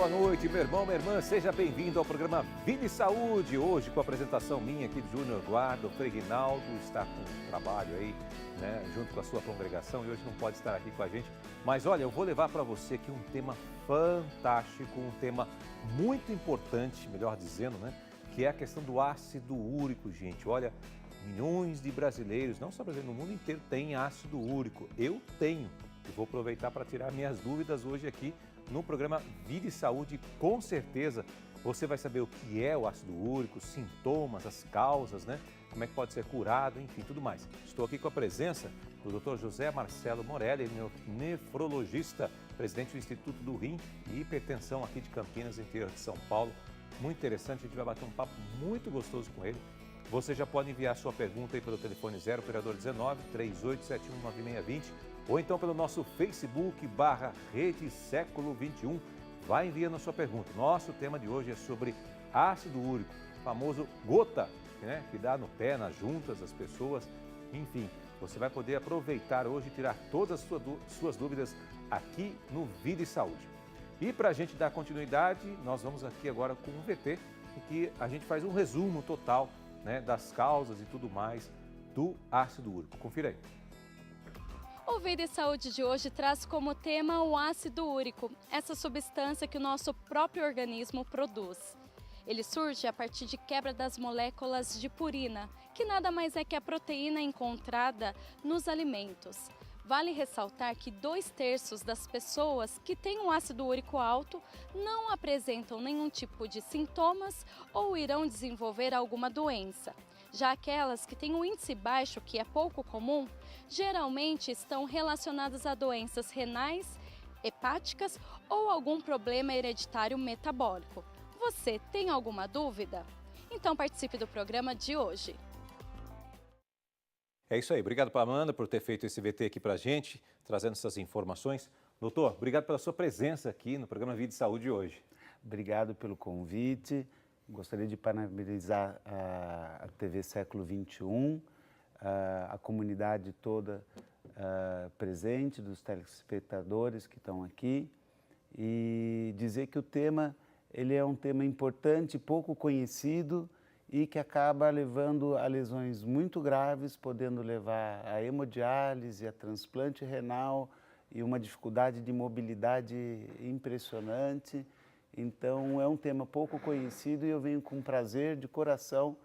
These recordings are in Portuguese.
boa noite, meu irmão, minha irmã. Seja bem-vindo ao programa Vida e Saúde. Hoje com a apresentação minha aqui de Júnior Eduardo. O Frei Rinaldo está com trabalho aí, né, junto com a sua congregação e hoje não pode estar aqui com a gente. Mas olha, eu vou levar para você aqui um tema fantástico, um tema muito importante, melhor dizendo, né, que é a questão do ácido úrico, gente. Olha, milhões de brasileiros, não só brasileiros, no mundo inteiro tem ácido úrico. Eu tenho. E vou aproveitar para tirar minhas dúvidas hoje aqui no programa Vida e Saúde. Com certeza você vai saber o que é o ácido úrico, os sintomas, as causas, né? Como é que pode ser curado, enfim, tudo mais. Estou aqui com a presença do Dr. José Marcelo Morelli, nefrologista, presidente do Instituto do Rim e Hipertensão aqui de Campinas, interior de São Paulo. Muito interessante, a gente vai bater um papo muito gostoso com ele. Você já pode enviar sua pergunta aí pelo telefone 0 operador 19 3871 9620 ou então pelo nosso Facebook /Rede Século XXI. Vai enviando a sua pergunta. Nosso tema de hoje é sobre ácido úrico, famoso gota, né, que dá no pé, nas juntas das pessoas. Enfim, você vai poder aproveitar hoje e tirar todas as suas dúvidas aqui no Vida e Saúde. E para a gente dar continuidade, nós vamos aqui agora com um VT, em que a gente faz um resumo total, né, das causas e tudo mais do ácido úrico. Confira aí. O Vida e Saúde de hoje traz como tema o ácido úrico, essa substância que o nosso próprio organismo produz. Ele surge a partir de quebra das moléculas de purina, que nada mais é que a proteína encontrada nos alimentos. Vale ressaltar que 2/3 das pessoas que têm um ácido úrico alto não apresentam nenhum tipo de sintomas ou irão desenvolver alguma doença. Já aquelas que têm um índice baixo, que é pouco comum, geralmente estão relacionadas a doenças renais, hepáticas ou algum problema hereditário metabólico. Você tem alguma dúvida? Então participe do programa de hoje. É isso aí. Obrigado para a Amanda por ter feito esse VT aqui para a gente, trazendo essas informações. Doutor, obrigado pela sua presença aqui no programa Vida e Saúde hoje. Obrigado pelo convite. Gostaria de parabenizar a TV Século XXI, a comunidade toda presente, dos telespectadores que estão aqui, e dizer que o tema ele é um tema importante, pouco conhecido e que acaba levando a lesões muito graves, podendo levar a hemodiálise, a transplante renal e uma dificuldade de mobilidade impressionante. Então, é um tema pouco conhecido e eu venho com prazer, de coração,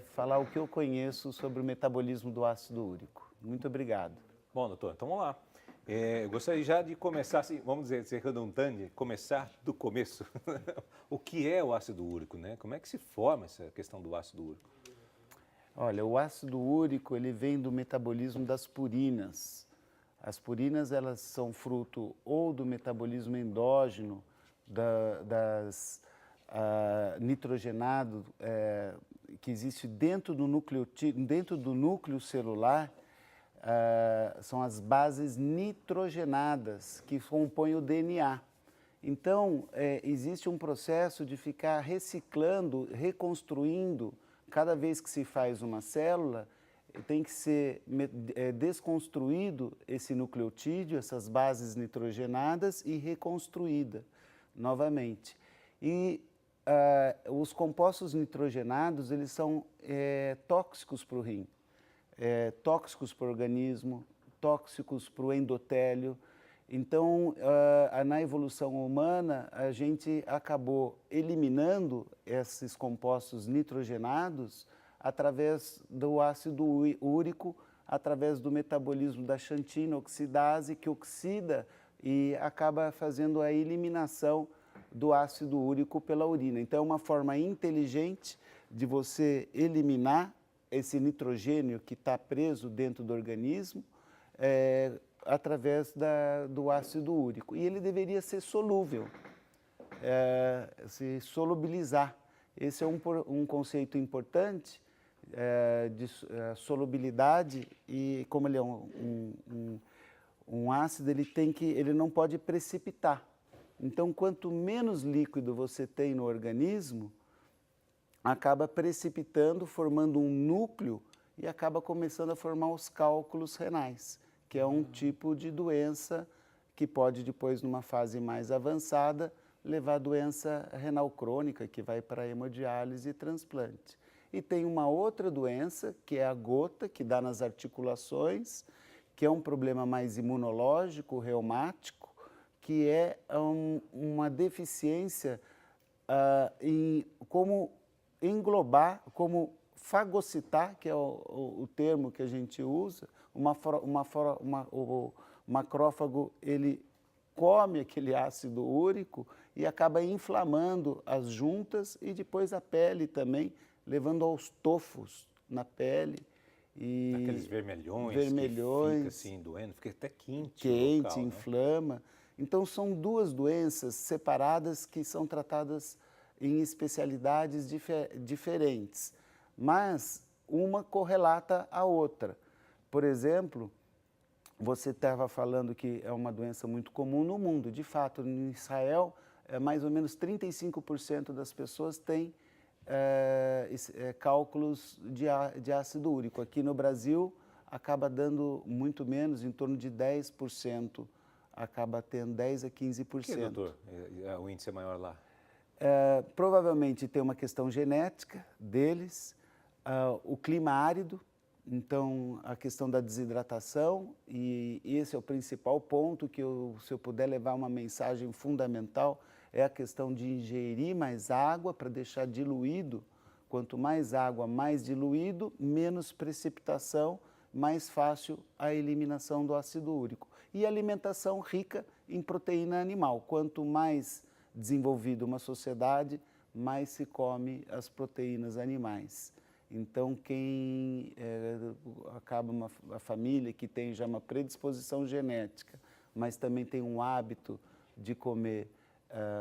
falar o que eu conheço sobre o metabolismo do ácido úrico. Muito obrigado. Bom, doutor, então vamos lá. Eu gostaria já de começar, assim, vamos dizer, ser redundante, começar do começo. O que é o ácido úrico, né? Como é que se forma essa questão do ácido úrico? Olha, o ácido úrico, ele vem do metabolismo das purinas. As purinas, elas são fruto ou do metabolismo endógeno, das nitrogenado que existe dentro do núcleo celular, são as bases nitrogenadas que compõem o DNA. Então, existe um processo de ficar reciclando, reconstruindo, cada vez que se faz uma célula, tem que ser desconstruído esse nucleotídeo, essas bases nitrogenadas e reconstruída novamente. E os compostos nitrogenados, eles são tóxicos para o rim, tóxicos para o organismo, tóxicos para o endotélio. Então, na evolução humana, a gente acabou eliminando esses compostos nitrogenados através do ácido úrico, através do metabolismo da xantina oxidase, que oxida e acaba fazendo a eliminação do ácido úrico pela urina. Então, é uma forma inteligente de você eliminar esse nitrogênio que está preso dentro do organismo através do ácido úrico. E ele deveria ser solúvel, se solubilizar. Esse é um conceito importante de solubilidade e como ele é um ácido, ele não pode precipitar. Então, quanto menos líquido você tem no organismo, acaba precipitando, formando um núcleo e acaba começando a formar os cálculos renais, que é um tipo de doença que pode depois, numa fase mais avançada, levar doença renal crônica, que vai para hemodiálise e transplante. E tem uma outra doença, que é a gota, que dá nas articulações, que é um problema mais imunológico, reumático, que é uma deficiência em como englobar, como fagocitar, que é o termo que a gente usa, o macrófago, ele come aquele ácido úrico e acaba inflamando as juntas e depois a pele também, levando aos tofos na pele. E aqueles vermelhões, que fica assim doendo, fica até quente o local, né? Inflama. Então são duas doenças separadas que são tratadas em especialidades diferentes, mas uma correlata à outra. Por exemplo, você estava falando que é uma doença muito comum no mundo. De fato, em Israel, mais ou menos 35% das pessoas têm cálculos de ácido úrico. Aqui no Brasil, acaba dando muito menos, em torno de 10%, acaba tendo 10% a 15%. Por que, doutor, o índice é maior lá? Provavelmente tem uma questão genética deles, o clima árido, então a questão da desidratação, e esse é o principal ponto que se eu puder levar uma mensagem fundamental, é a questão de ingerir mais água para deixar diluído. Quanto mais água, mais diluído, menos precipitação, mais fácil a eliminação do ácido úrico. E alimentação rica em proteína animal. Quanto mais desenvolvida uma sociedade, mais se come as proteínas animais. Então, quem acaba a família que tem já uma predisposição genética, mas também tem um hábito de comer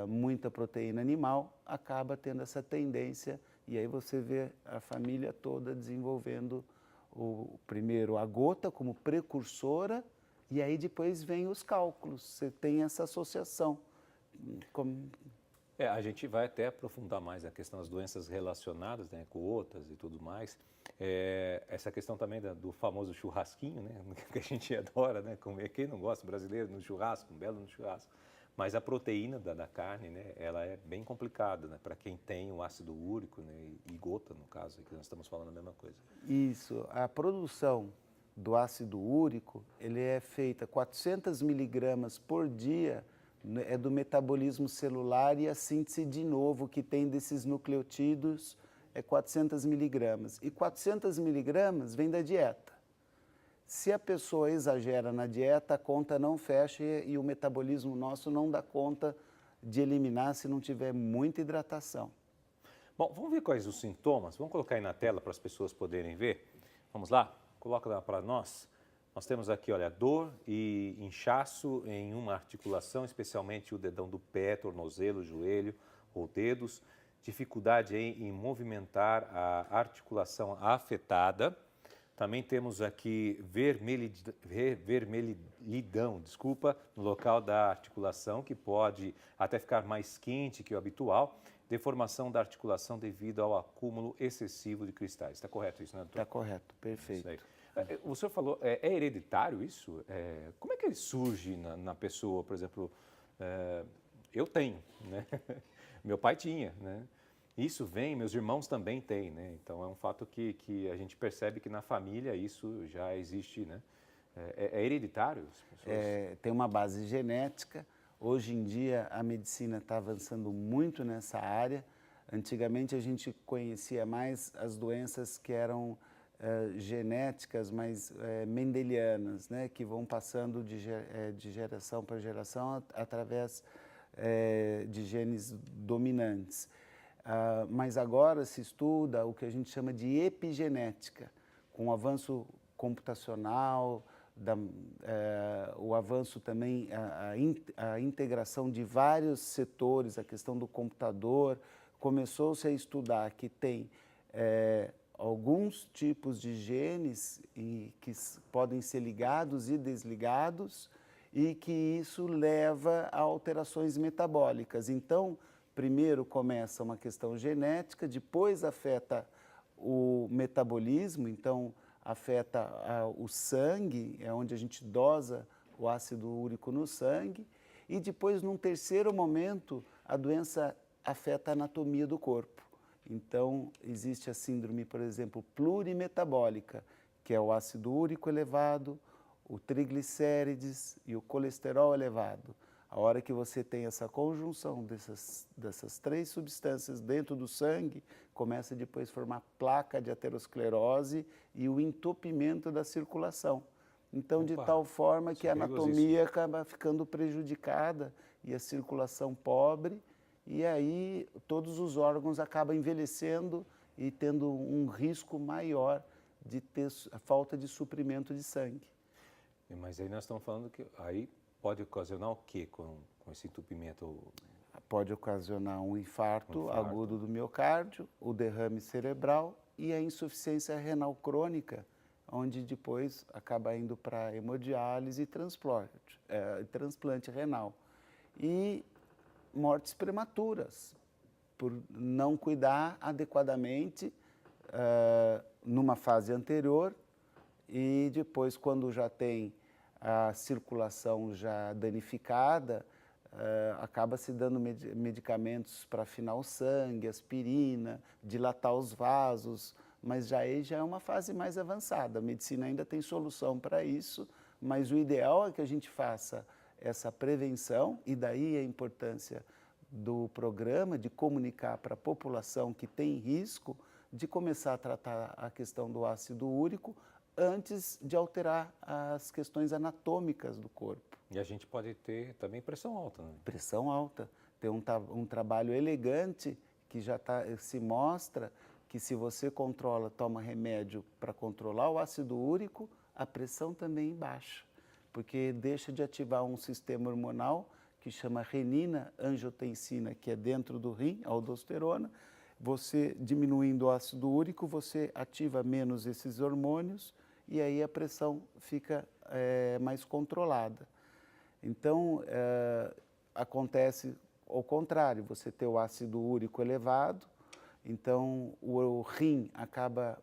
muita proteína animal, acaba tendo essa tendência, e aí você vê a família toda desenvolvendo primeiro a gota como precursora, e aí depois vem os cálculos, você tem essa associação. A gente vai até aprofundar mais a questão das doenças relacionadas, né, com outras e tudo mais. Essa questão também do famoso churrasquinho, né, que a gente adora, né, comer. Quem não gosta, brasileiro, no churrasco, um belo no churrasco. Mas a proteína da carne, né, ela é bem complicada, né, para quem tem o ácido úrico, né, e gota, no caso, que nós estamos falando a mesma coisa. Isso, a produção do ácido úrico, ele é feita 400 miligramas por dia, é do metabolismo celular, e a síntese de novo que tem desses nucleotídeos é 400 miligramas. E 400 miligramas vem da dieta. Se a pessoa exagera na dieta, a conta não fecha e o metabolismo nosso não dá conta de eliminar se não tiver muita hidratação. Bom, vamos ver quais os sintomas. Vamos colocar aí na tela para as pessoas poderem ver. Vamos lá? Coloca lá para nós. Nós temos aqui, olha, dor e inchaço em uma articulação, especialmente o dedão do pé, tornozelo, joelho ou dedos. Dificuldade em movimentar a articulação afetada. Também temos aqui vermelhidão, no local da articulação, que pode até ficar mais quente que o habitual. Deformação da articulação devido ao acúmulo excessivo de cristais. Está correto isso, né, doutor? Está correto, perfeito. O senhor falou, é hereditário isso? Como é que ele surge na pessoa, por exemplo? Eu tenho, né? Meu pai tinha, né? Isso vem, meus irmãos também têm, né? Então é um fato que a gente percebe que na família isso já existe, né? É hereditário? Tem uma base genética. Hoje em dia a medicina está avançando muito nessa área. Antigamente a gente conhecia mais as doenças que eram genéticas, mas mendelianas, né? Que vão passando de geração para geração através de genes dominantes. Mas agora se estuda o que a gente chama de epigenética, com o avanço computacional, o avanço também, a integração de vários setores, a questão do computador. Começou-se a estudar que tem alguns tipos de genes que podem ser ligados e desligados, e que isso leva a alterações metabólicas. Então, primeiro começa uma questão genética, depois afeta o metabolismo, então afeta o sangue, é onde a gente dosa o ácido úrico no sangue, e depois, num terceiro momento, a doença afeta a anatomia do corpo. Então, existe a síndrome, por exemplo, plurimetabólica, que é o ácido úrico elevado, o triglicérides e o colesterol elevado. A hora que você tem essa conjunção dessas três substâncias dentro do sangue, começa depois a formar placa de aterosclerose e o entupimento da circulação. Então, de tal forma que a anatomia acaba ficando prejudicada e a circulação pobre, e aí todos os órgãos acabam envelhecendo e tendo um risco maior de ter falta de suprimento de sangue. Mas aí nós estamos falando que aí pode ocasionar o quê com esse entupimento? Pode ocasionar um infarto agudo do miocárdio, o derrame cerebral e a insuficiência renal crônica, onde depois acaba indo para hemodiálise e transplante renal. E mortes prematuras, por não cuidar adequadamente numa fase anterior e depois, quando já tem a circulação já danificada, acaba se dando medicamentos para afinar o sangue, aspirina, dilatar os vasos, mas já é uma fase mais avançada. A medicina ainda tem solução para isso, mas o ideal é que a gente faça essa prevenção, e daí a importância do programa de comunicar para a população que tem risco de começar a tratar a questão do ácido úrico antes de alterar as questões anatômicas do corpo. E a gente pode ter também pressão alta, né? Pressão alta. Tem um trabalho elegante que já se mostra que se você toma remédio para controlar o ácido úrico, a pressão também baixa, porque deixa de ativar um sistema hormonal que chama renina-angiotensina, que é dentro do rim, a aldosterona. Você diminuindo o ácido úrico, você ativa menos esses hormônios e aí a pressão fica mais controlada. Então, acontece ao contrário, você tem o ácido úrico elevado, então o rim acaba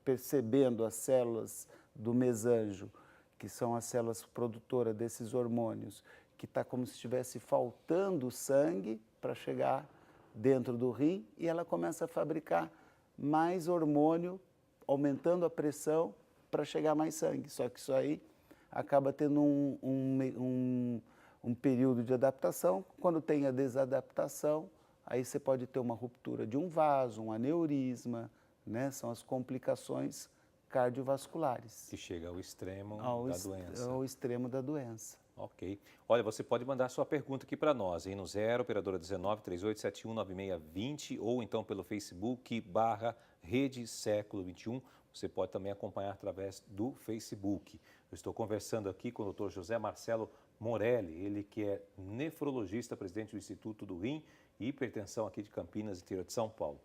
percebendo as células do mesanjo, que são as células produtoras desses hormônios, que está como se estivesse faltando sangue para chegar dentro do rim, e ela começa a fabricar mais hormônio, aumentando a pressão para chegar mais sangue. Só que isso aí acaba tendo um período de adaptação. Quando tem a desadaptação, aí você pode ter uma ruptura de um vaso, um aneurisma, né? São as complicações cardiovasculares. Que chega ao extremo da doença. Ao extremo da doença. Ok. Olha, você pode mandar sua pergunta aqui para nós, hein? No 0, operadora 19 3871 9620, ou então pelo Facebook /Rede Século XXI. Você pode também acompanhar através do Facebook. Eu estou conversando aqui com o Dr. José Marcelo Morelli, ele que é nefrologista, presidente do Instituto do Rim e Hipertensão aqui de Campinas, interior de São Paulo.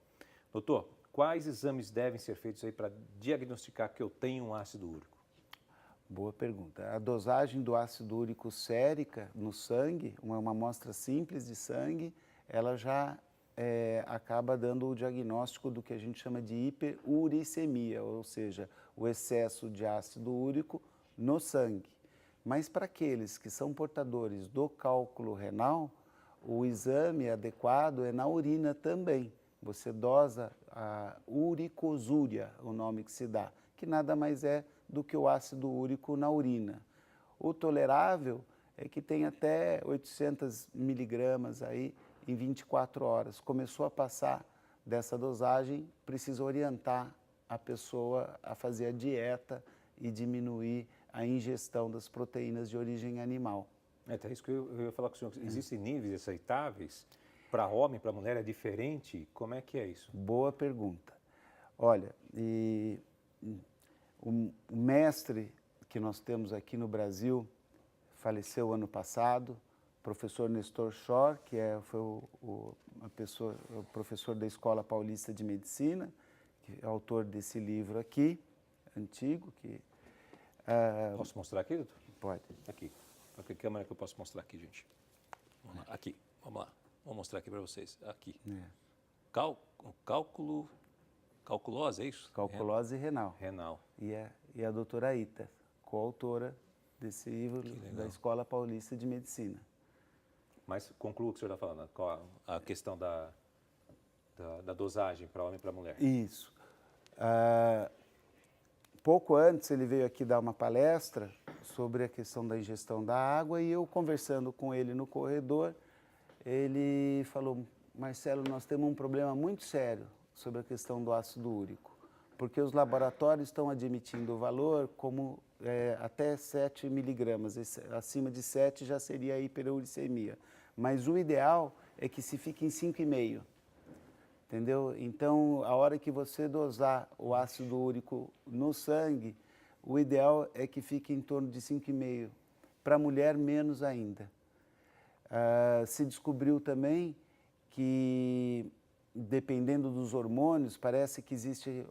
Doutor, quais exames devem ser feitos aí para diagnosticar que eu tenho um ácido úrico? Boa pergunta. A dosagem do ácido úrico sérica no sangue, uma amostra simples de sangue, ela já acaba dando o diagnóstico do que a gente chama de hiperuricemia, ou seja, o excesso de ácido úrico no sangue. Mas para aqueles que são portadores do cálculo renal, o exame adequado é na urina também. Você dosa a uricosúria, o nome que se dá, que nada mais é do que o ácido úrico na urina. O tolerável é que tem até 800 miligramas aí em 24 horas. Começou a passar dessa dosagem, precisa orientar a pessoa a fazer a dieta e diminuir a ingestão das proteínas de origem animal. É isso que eu ia falar com o senhor. Existem níveis aceitáveis? Para homem, para mulher é diferente? Como é que é isso? Boa pergunta. Olha, o mestre que nós temos aqui no Brasil faleceu ano passado, professor Nestor Schor, que foi o professor da Escola Paulista de Medicina, que é autor desse livro aqui, antigo. Posso mostrar aqui, doutor? Pode. Aqui. Para que câmera que eu posso mostrar aqui, gente? Vamos lá. Aqui, vamos lá. Vou mostrar aqui para vocês. Aqui. Calculose, é isso? Calculose renal. Renal. E a doutora Ita, coautora desse livro da Escola Paulista de Medicina. Mas conclua o que o senhor está falando, qual a questão da dosagem para homem e para mulher. Isso. Pouco antes ele veio aqui dar uma palestra sobre a questão da ingestão da água e eu conversando com ele no corredor, ele falou, Marcelo, nós temos um problema muito sério sobre a questão do ácido úrico, porque os laboratórios estão admitindo o valor como até 7 miligramas, acima de 7 já seria hiperuricemia, mas o ideal é que se fique em 5,5. Entendeu? Então, a hora que você dosar o ácido úrico no sangue, o ideal é que fique em torno de 5,5. Para a mulher, menos ainda. Se descobriu também que, dependendo dos hormônios, parece que existe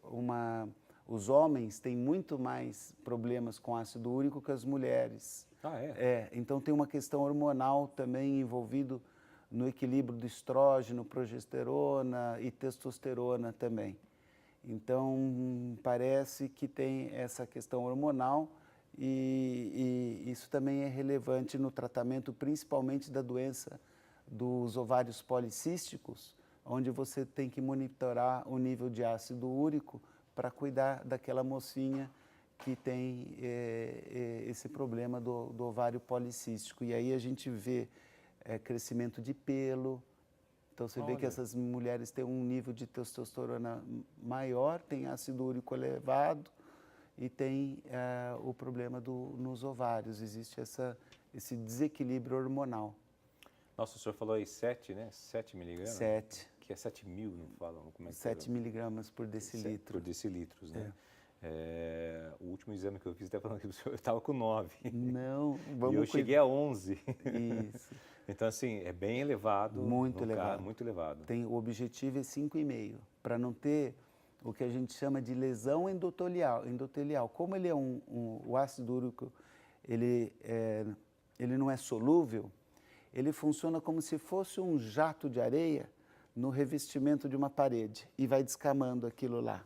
os homens têm muito mais problemas com ácido úrico que as mulheres. Ah, é? Então tem uma questão hormonal também envolvido no equilíbrio do estrógeno, progesterona e testosterona também. Então, parece que tem essa questão hormonal e isso também é relevante no tratamento, principalmente da doença dos ovários policísticos, onde você tem que monitorar o nível de ácido úrico para cuidar daquela mocinha que tem esse problema do ovário policístico. E aí a gente vê crescimento de pelo. Então você vê que essas mulheres têm um nível de testosterona maior, tem ácido úrico elevado e tem o problema nos ovários. Existe esse desequilíbrio hormonal. Nossa, o senhor falou aí 7, né? 7 miligramas? 7. Que é 7.000, não falam? Como é que 7 miligramas por decilitro. Por decilitros, né? O último exame que eu fiz, até falando que o senhor estava com 9. Não, vamos E eu cheguei a 11. Isso. Então, assim, é bem elevado. Muito elevado. Muito elevado. O objetivo é 5,5, para não ter o que a gente chama de lesão endotelial. Como ele é o ácido úrico, ele não é solúvel, ele funciona como se fosse um jato de areia no revestimento de uma parede e vai descamando aquilo lá.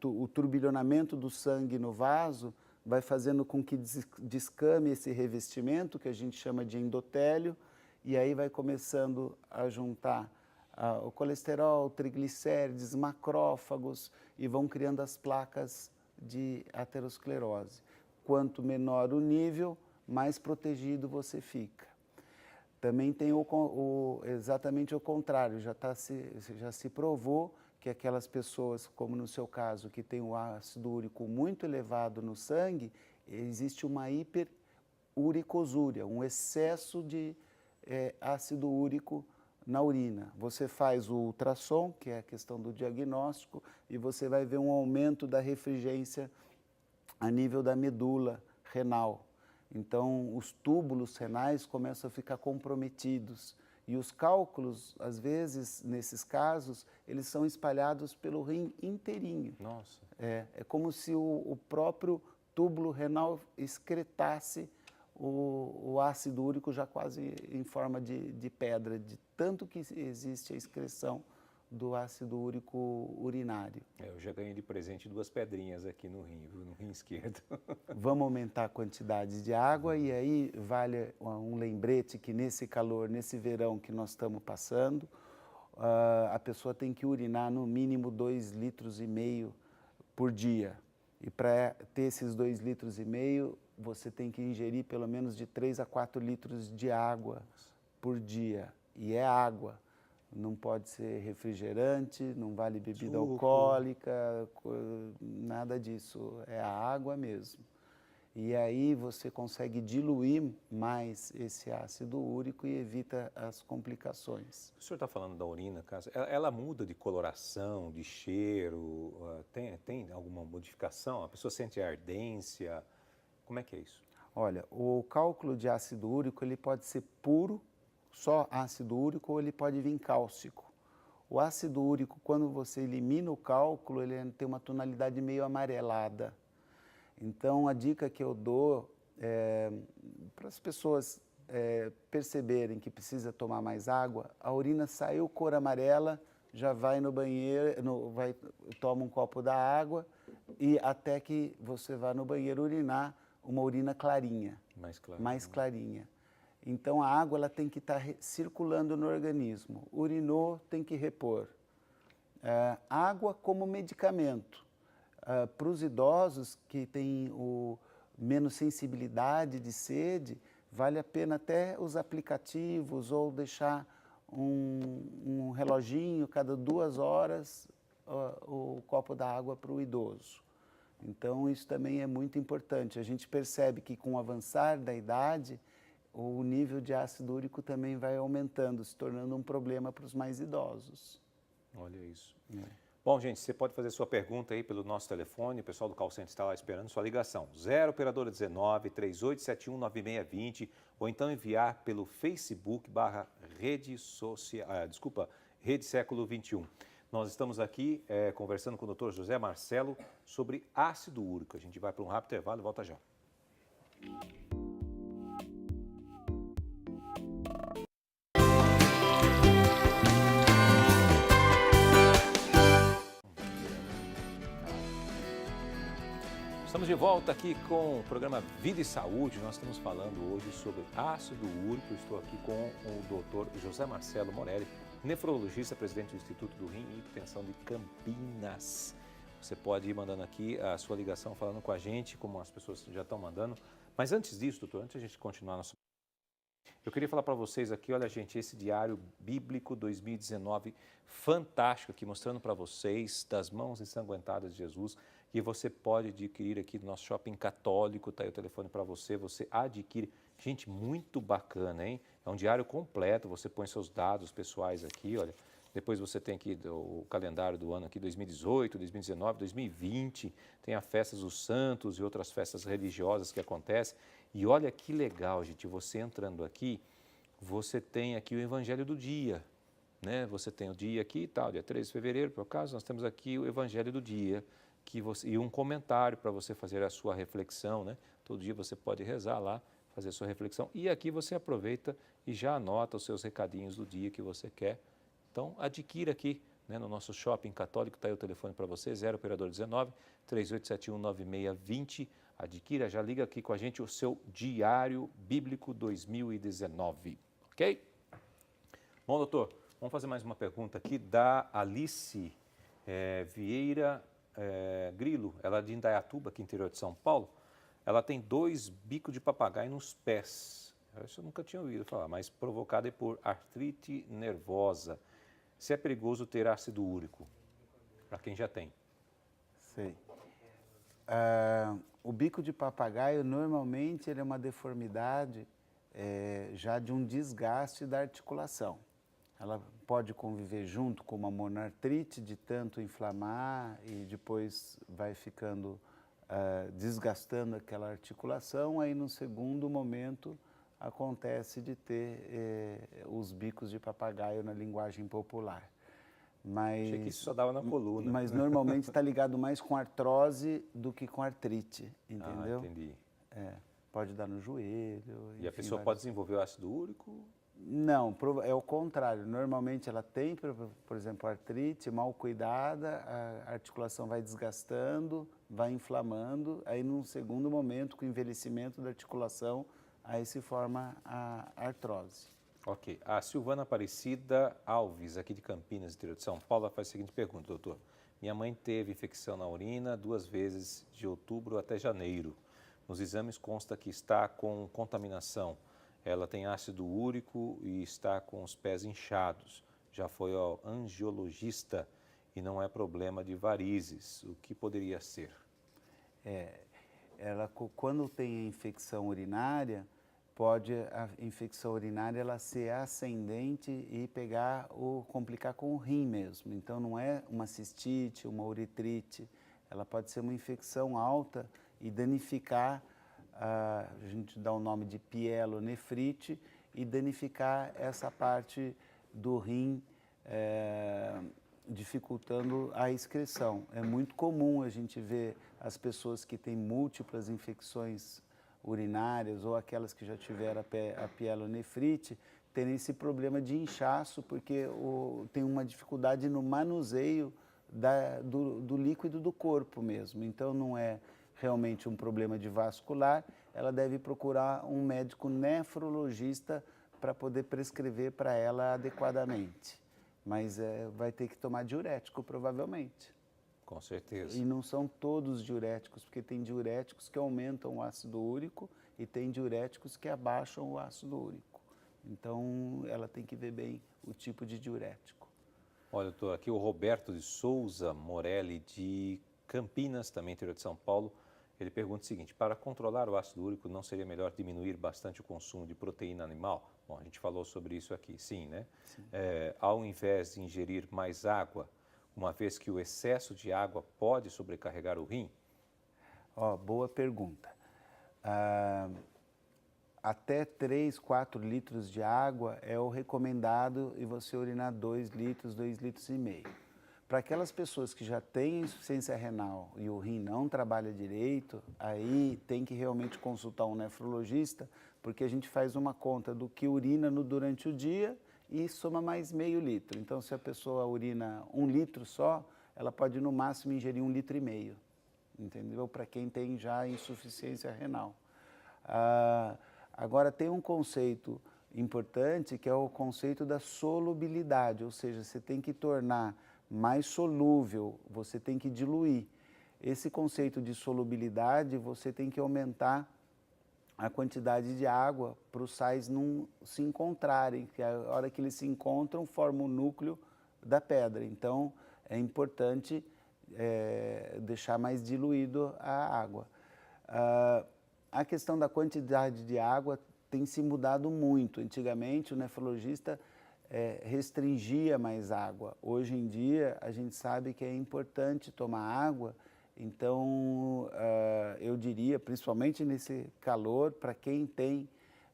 O turbilhonamento do sangue no vaso vai fazendo com que descame esse revestimento, que a gente chama de endotélio, e aí vai começando a juntar o colesterol, triglicérides, macrófagos, e vão criando as placas de aterosclerose. Quanto menor o nível, mais protegido você fica. Também tem exatamente o contrário, já se provou que aquelas pessoas, como no seu caso, que tem o ácido úrico muito elevado no sangue, existe uma hiperuricosúria, um excesso de ácido úrico na urina. Você faz o ultrassom, que é a questão do diagnóstico, e você vai ver um aumento da refringência a nível da medula renal. Então, os túbulos renais começam a ficar comprometidos. E os cálculos, às vezes, nesses casos, eles são espalhados pelo rim inteirinho. Nossa. É como se o próprio túbulo renal excretasse o ácido úrico já quase em forma de pedra, de tanto que existe a excreção do ácido úrico urinário. Eu já ganhei de presente 2 pedrinhas aqui no rim esquerdo. Vamos aumentar a quantidade de água e aí vale um lembrete que nesse calor, nesse verão que nós estamos passando, a pessoa tem que urinar no mínimo 2,5 litros por dia. E para ter esses 2,5 litros, você tem que ingerir pelo menos de 3 a 4 litros de água por dia. E é água. Não pode ser refrigerante, não vale bebida alcoólica, nada disso. É a água mesmo. E aí você consegue diluir mais esse ácido úrico e evita as complicações. O senhor está falando da urina, ela muda de coloração, de cheiro? Tem alguma modificação? A pessoa sente ardência? Como é que é isso? Olha, o cálculo de ácido úrico ele pode ser puro, só ácido úrico, ou ele pode vir cáustico. O ácido úrico, quando você elimina o cálculo, ele tem uma tonalidade meio amarelada. Então, a dica que eu dou para as pessoas perceberem que precisa tomar mais água, a urina saiu cor amarela, já vai no banheiro, toma um copo da água e até que você vá no banheiro urinar uma urina clarinha. Mais clara. Mais clarinha. Então, a água ela tem que estar circulando no organismo. Urinou, tem que repor. Água como medicamento. Para os idosos que têm menos sensibilidade de sede, vale a pena até os aplicativos ou deixar um reloginho cada 2 horas o copo da água para o idoso. Então, isso também é muito importante. A gente percebe que com o avançar da idade, o nível de ácido úrico também vai aumentando, se tornando um problema para os mais idosos. Olha isso. Bom, gente, você pode fazer sua pergunta aí pelo nosso telefone, o pessoal do call center está lá esperando sua ligação. 0 operadora 19 3871 9620 ou então enviar pelo Facebook /rede social, Rede Século XXI. Nós estamos aqui conversando com o Dr. José Marcelo sobre ácido úrico. A gente vai para um rápido intervalo e volta já. Estamos de volta aqui com o programa Vida e Saúde. Nós estamos falando hoje sobre ácido úrico. Estou aqui com o Dr. José Marcelo Morelli, nefrologista, presidente do Instituto do Rim e Hipertensão de Campinas. Você pode ir mandando aqui a sua ligação, falando com a gente, como as pessoas já estão mandando. Mas antes disso, doutor, antes de a gente continuar nosso... Eu queria falar para vocês aqui, olha gente, esse Diário Bíblico 2019, fantástico aqui, mostrando para vocês das mãos ensanguentadas de Jesus, que você pode adquirir aqui no nosso Shopping Católico, está aí o telefone para você, você adquire. Gente, muito bacana, hein? É um diário completo, você põe seus dados pessoais aqui, olha. Depois você tem aqui o calendário do ano aqui, 2018, 2019, 2020, tem a Festa dos Santos e outras festas religiosas que acontecem. E olha que legal, gente, você entrando aqui, você tem aqui o Evangelho do dia, né? Você tem o dia aqui e tal, dia 13 de fevereiro, por acaso, nós temos aqui o Evangelho do dia, e um comentário para você fazer a sua reflexão, né? Todo dia você pode rezar lá, fazer a sua reflexão. E aqui você aproveita e já anota os seus recadinhos do dia que você quer. Então, adquira aqui, né, no nosso Shopping Católico, está aí o telefone para você, 0 operador 19 3871 9620. Adquira, já liga aqui com a gente o seu Diário Bíblico 2019, ok? Bom, doutor, vamos fazer mais uma pergunta aqui da Alice Vieira Grilo, ela é de Indaiatuba, aqui no interior de São Paulo. Ela tem 2 bicos de papagaio nos pés. Isso eu nunca tinha ouvido falar, mas provocada por artrite nervosa. Se é perigoso ter ácido úrico, para quem já tem? Sei. O bico de papagaio, normalmente, ele é uma deformidade já de um desgaste da articulação. Ela pode conviver junto com uma monoartrite, de tanto inflamar e depois vai ficando desgastando aquela articulação. Aí, no segundo momento, acontece de ter os bicos de papagaio na linguagem popular. Mas, achei que isso só dava na coluna. Mas normalmente está ligado mais com artrose do que com artrite, entendeu? Ah, entendi. Pode dar no joelho. E a pessoa pode desenvolver o ácido úrico? Não, é o contrário. Normalmente ela tem, por exemplo, artrite mal cuidada, a articulação vai desgastando, vai inflamando, aí num segundo momento, com o envelhecimento da articulação, aí se forma a artrose. Ok. A Silvana Aparecida Alves, aqui de Campinas, interior de São Paulo, faz a seguinte pergunta, doutor. Minha mãe teve infecção na urina 2 vezes de outubro até janeiro. Nos exames consta que está com contaminação. Ela tem ácido úrico e está com os pés inchados. Já foi ao angiologista e não é problema de varizes. O que poderia ser? Ela, quando tem a infecção urinária, pode a infecção urinária ela ser ascendente e complicar com o rim mesmo. Então, não é uma cistite, uma uretrite. Ela pode ser uma infecção alta e danificar, a gente dá o nome de pielonefrite, e danificar essa parte do rim, dificultando a excreção. É muito comum a gente ver as pessoas que têm múltiplas infecções urinárias ou aquelas que já tiveram a pielonefrite terem esse problema de inchaço, porque tem uma dificuldade no manuseio do líquido do corpo mesmo. Então, não é realmente um problema de vascular, ela deve procurar um médico nefrologista para poder prescrever para ela adequadamente. Mas vai ter que tomar diurético, provavelmente. Com certeza. E não são todos diuréticos, porque tem diuréticos que aumentam o ácido úrico e tem diuréticos que abaixam o ácido úrico. Então, ela tem que ver bem o tipo de diurético. Olha, doutor, aqui o Roberto de Souza Morelli, de Campinas, também interior de São Paulo, ele pergunta o seguinte: para controlar o ácido úrico, não seria melhor diminuir bastante o consumo de proteína animal? Bom, a gente falou sobre isso aqui, sim, né? Sim. Ao invés de ingerir mais água, uma vez que o excesso de água pode sobrecarregar o rim? Boa pergunta. Até 3, 4 litros de água é o recomendado e você urinar 2 litros, 2,5 litros. Para aquelas pessoas que já têm insuficiência renal e o rim não trabalha direito, aí tem que realmente consultar um nefrologista, porque a gente faz uma conta do que urina durante o dia e soma mais meio litro. Então, se a pessoa urina 1 litro só, ela pode no máximo ingerir 1,5 litro, entendeu? Para quem tem já insuficiência renal. Agora, tem um conceito importante que é o conceito da solubilidade, ou seja, você tem que tornar mais solúvel, você tem que diluir. Esse conceito de solubilidade, você tem que aumentar a quantidade de água para os sais não se encontrarem, que a hora que eles se encontram, forma o núcleo da pedra. Então, é importante deixar mais diluído a água. A questão da quantidade de água tem se mudado muito. Antigamente, o nefrologista restringia mais água. Hoje em dia, a gente sabe que é importante tomar água. Então, eu diria, principalmente nesse calor, para quem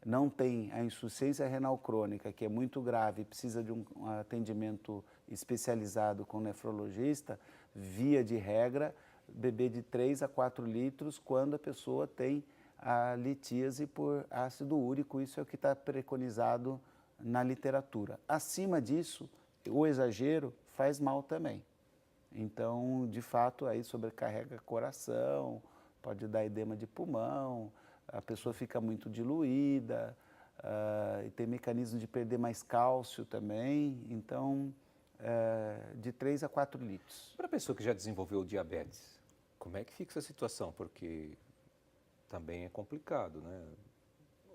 não tem a insuficiência renal crônica, que é muito grave e precisa de um atendimento especializado com nefrologista, via de regra, beber de 3 a 4 litros quando a pessoa tem a litíase por ácido úrico. Isso é o que está preconizado na literatura. Acima disso, o exagero faz mal também. Então, de fato, aí sobrecarrega o coração, pode dar edema de pulmão, a pessoa fica muito diluída, e tem mecanismo de perder mais cálcio também. Então, de 3 a 4 litros. Para a pessoa que já desenvolveu diabetes, como é que fica essa situação? Porque também é complicado, né?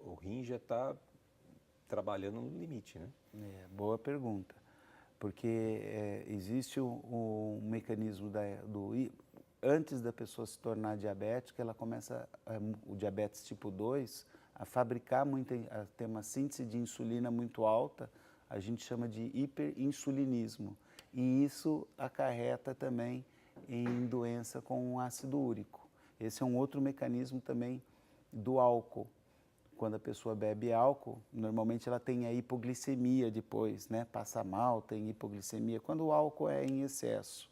O rim já está trabalhando no limite, né? Boa pergunta. Porque existe um mecanismo antes da pessoa se tornar diabética, ela começa, o diabetes tipo 2, a fabricar a ter uma síntese de insulina muito alta, a gente chama de hiperinsulinismo. E isso acarreta também em doença com ácido úrico. Esse é um outro mecanismo também do álcool. Quando a pessoa bebe álcool, normalmente ela tem a hipoglicemia depois, né? Passa mal, tem hipoglicemia, quando o álcool é em excesso.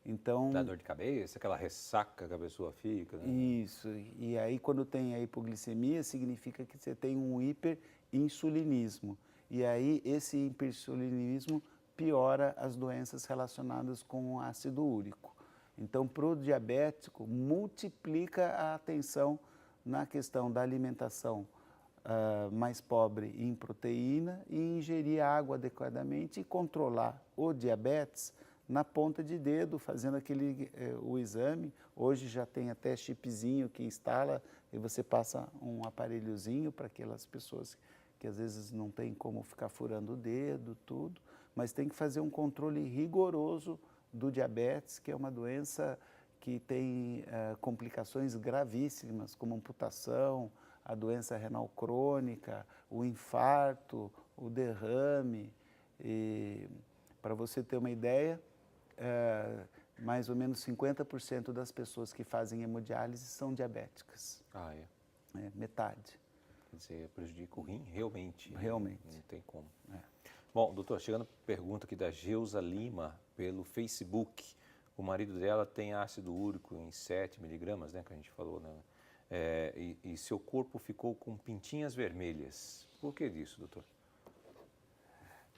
Então, dá dor de cabeça, aquela ressaca que a pessoa fica, né? Isso, e aí quando tem a hipoglicemia, significa que você tem um hiperinsulinismo. E aí esse hiperinsulinismo piora as doenças relacionadas com o ácido úrico. Então, para o diabético, multiplica a atenção na questão da alimentação mais pobre em proteína e ingerir água adequadamente e controlar o diabetes na ponta de dedo, fazendo o exame. Hoje já tem até chipzinho que instala e você passa um aparelhozinho para aquelas pessoas que às vezes não tem como ficar furando o dedo, tudo, mas tem que fazer um controle rigoroso do diabetes, que é uma doença que tem complicações gravíssimas, como amputação, a doença renal crônica, o infarto, o derrame. E, para você ter uma ideia, mais ou menos 50% das pessoas que fazem hemodiálise são diabéticas. Ah, é? Metade. Quer dizer, prejudica o rim realmente. Realmente. Não tem como. Bom, doutor, chegando a pergunta aqui da Geusa Lima, pelo Facebook. O marido dela tem ácido úrico em 7 miligramas, né, que a gente falou, né? E seu corpo ficou com pintinhas vermelhas. Por que disso, doutor?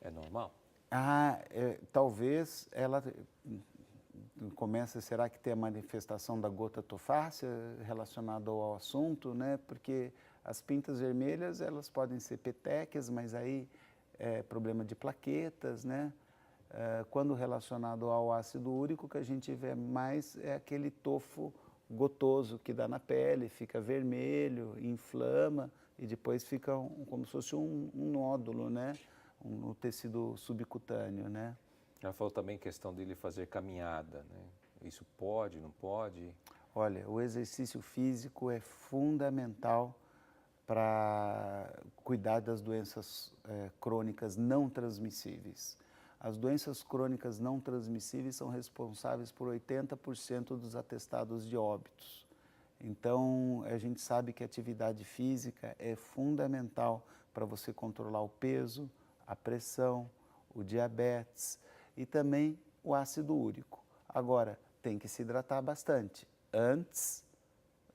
É normal? Talvez ela será que tem a manifestação da gota tofácea relacionada ao assunto, né? Porque as pintas vermelhas, elas podem ser petequias, mas aí é problema de plaquetas, né? Quando relacionado ao ácido úrico, o que a gente vê mais é aquele tofo gotoso que dá na pele, fica vermelho, inflama e depois fica como se fosse um nódulo, né? No tecido subcutâneo, né? Ela falou também questão dele fazer caminhada, né? Isso pode, não pode? Olha, o exercício físico é fundamental para cuidar das doenças crônicas não transmissíveis. As doenças crônicas não transmissíveis são responsáveis por 80% dos atestados de óbitos. Então, a gente sabe que a atividade física é fundamental para você controlar o peso, a pressão, o diabetes e também o ácido úrico. Agora, tem que se hidratar bastante. Antes,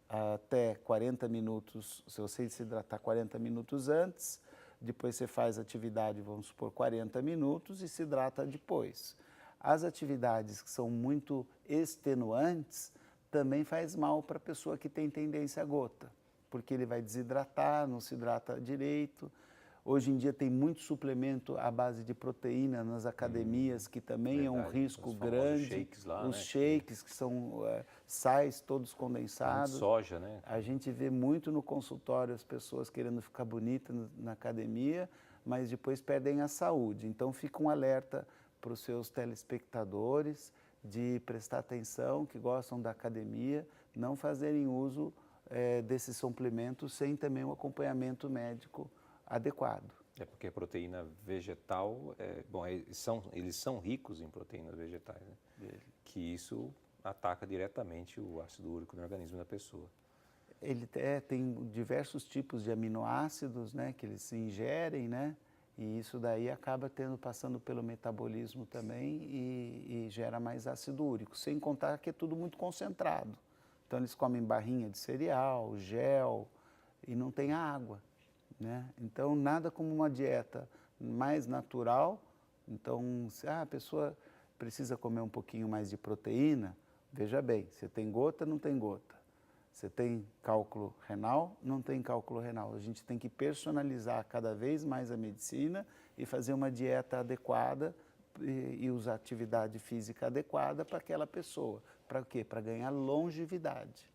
até 40 minutos, se você se hidratar 40 minutos antes, depois você faz atividade, vamos supor, 40 minutos e se hidrata depois. As atividades que são muito extenuantes também faz mal para a pessoa que tem tendência à gota, porque ele vai desidratar, não se hidrata direito. Hoje em dia tem muito suplemento à base de proteína nas academias, que também verdade. É um risco Os grande. Shakes lá, os né? shakes, que são sais todos condensados. Muito soja, né? A gente vê muito no consultório as pessoas querendo ficar bonitas na academia, mas depois perdem a saúde. Então fica um alerta para os seus telespectadores de prestar atenção, que gostam da academia, não fazerem uso desses suplementos sem também um acompanhamento médico adequado. É porque a proteína vegetal, eles são ricos em proteínas vegetais, né? Que isso ataca diretamente o ácido úrico no organismo da pessoa. Ele tem diversos tipos de aminoácidos, né, que eles se ingerem, né, e isso daí acaba passando pelo metabolismo também e gera mais ácido úrico, sem contar que é tudo muito concentrado. Então eles comem barrinha de cereal, gel e não tem água, né? Então nada como uma dieta mais natural. Então se a pessoa precisa comer um pouquinho mais de proteína, veja bem, você tem gota, não tem gota. Você tem cálculo renal, não tem cálculo renal. A gente tem que personalizar cada vez mais a medicina e fazer uma dieta adequada e usar atividade física adequada para aquela pessoa. Para o quê? Para ganhar longevidade.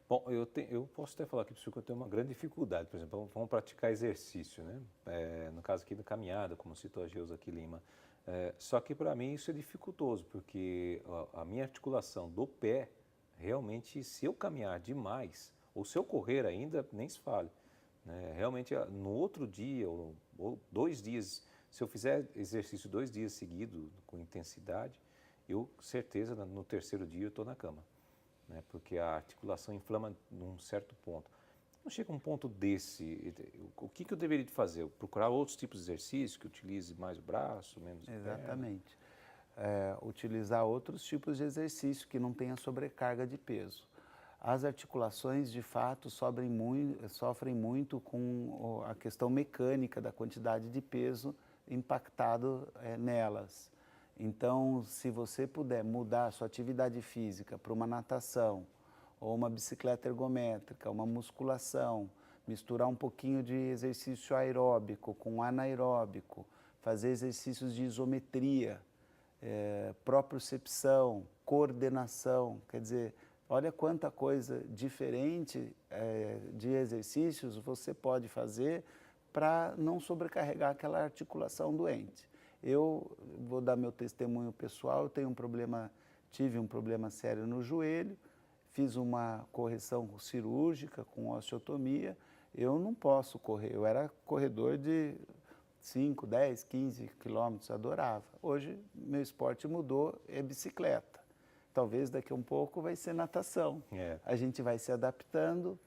Bom, eu posso até falar aqui para o senhor que eu tenho uma grande dificuldade. Por exemplo, vamos praticar exercício, né? No caso aqui da caminhada, como citou a Geusa aqui Lima. Só que para mim isso é dificultoso, porque a minha articulação do pé, realmente, se eu caminhar demais, ou se eu correr ainda, nem se fale, né? Realmente, no outro dia, ou 2 dias, se eu fizer exercício 2 dias seguidos, com intensidade, eu, certeza, no 3º dia eu estou na cama, né? Porque a articulação inflama num certo ponto. Não chega a um ponto desse, o que eu deveria fazer? Procurar outros tipos de exercício, que utilize mais o braço, menos o pé? Exatamente. Utilizar outros tipos de exercício que não tenha sobrecarga de peso. As articulações, de fato, sofrem muito com a questão mecânica da quantidade de peso impactado nelas. Então, se você puder mudar a sua atividade física para uma natação, ou uma bicicleta ergométrica, uma musculação, misturar um pouquinho de exercício aeróbico com anaeróbico, fazer exercícios de isometria, propriocepção, coordenação, quer dizer, olha quanta coisa diferente de exercícios você pode fazer para não sobrecarregar aquela articulação doente. Eu vou dar meu testemunho pessoal, eu tive um problema sério no joelho, fiz uma correção cirúrgica com osteotomia, eu não posso correr, eu era corredor de 5, 10, 15 quilômetros, adorava. Hoje, meu esporte mudou, é bicicleta. Talvez daqui a um pouco vai ser natação. A gente vai se adaptando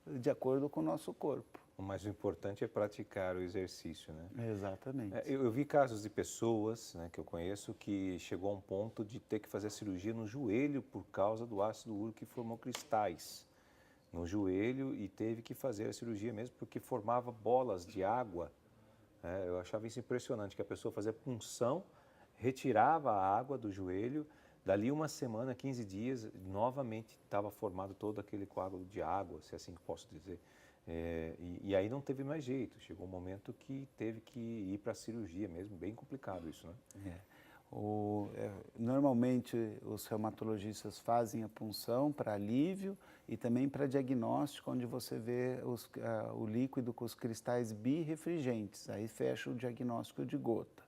de acordo com o nosso corpo. Mas o importante é praticar o exercício, né? Exatamente. Eu vi casos de pessoas, né, que eu conheço que chegou a um ponto de ter que fazer cirurgia no joelho por causa do ácido úrico que formou cristais no joelho e teve que fazer a cirurgia mesmo porque formava bolas de água. Eu achava isso impressionante, que a pessoa fazia punção, retirava a água do joelho, Dali uma semana, 15 dias, novamente estava formado todo aquele coágulo de água, se assim que posso dizer. E aí não teve mais jeito, chegou um momento que teve que ir para a cirurgia mesmo, bem complicado isso, né? Normalmente os reumatologistas fazem a punção para alívio e também para diagnóstico, onde você vê o líquido com os cristais birrefringentes, aí fecha o diagnóstico de gota.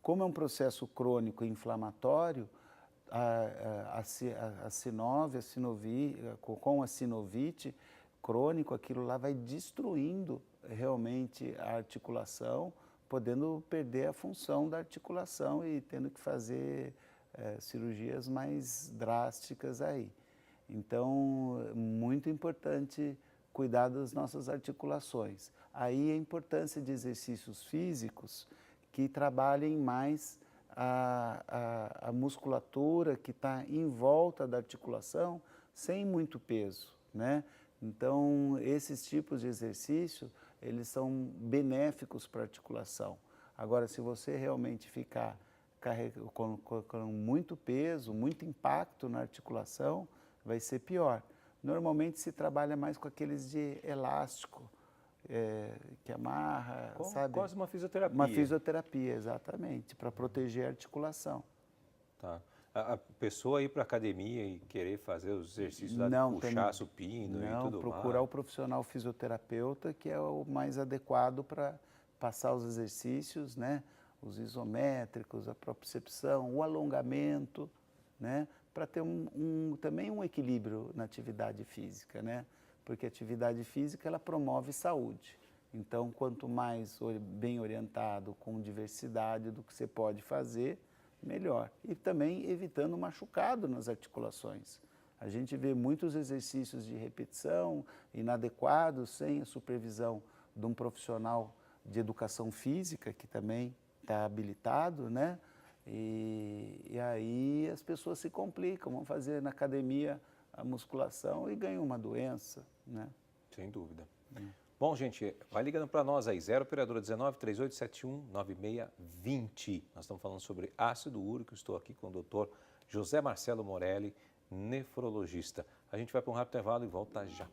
Como é um processo crônico e inflamatório, com a sinovite crônico, aquilo lá vai destruindo realmente a articulação, podendo perder a função da articulação e tendo que fazer cirurgias mais drásticas aí. Então, muito importante cuidar das nossas articulações. Aí a importância de exercícios físicos que trabalhem mais a musculatura que está em volta da articulação sem muito peso, né? Então, esses tipos de exercício, eles são benéficos para a articulação. Agora, se você realmente ficar com muito peso, muito impacto na articulação, vai ser pior. Normalmente se trabalha mais com aqueles de elástico, que amarra, sabe? Quase uma fisioterapia. Uma fisioterapia, exatamente, para proteger a articulação. Tá. A pessoa ir para a academia e querer fazer os exercícios lá de puxar, supino e tudo mais. Procurar o profissional fisioterapeuta, que é o mais adequado para passar os exercícios, né? Os isométricos, a propriocepção, o alongamento, né? Para ter também um equilíbrio na atividade física, né? Porque a atividade física, ela promove saúde. Então, quanto mais bem orientado, com diversidade do que você pode fazer, melhor. E também evitando machucado nas articulações. A gente vê muitos exercícios de repetição inadequados, sem a supervisão de um profissional de educação física, que também está habilitado, né? E aí as pessoas se complicam, vão fazer na academia a musculação e ganham uma doença, né? Sem dúvida. Bom, gente, vai ligando para nós aí, 0 operadora 19 3871 9620. Nós estamos falando sobre ácido úrico, estou aqui com o Dr. José Marcelo Morelli, nefrologista. A gente vai para um rápido intervalo e volta já.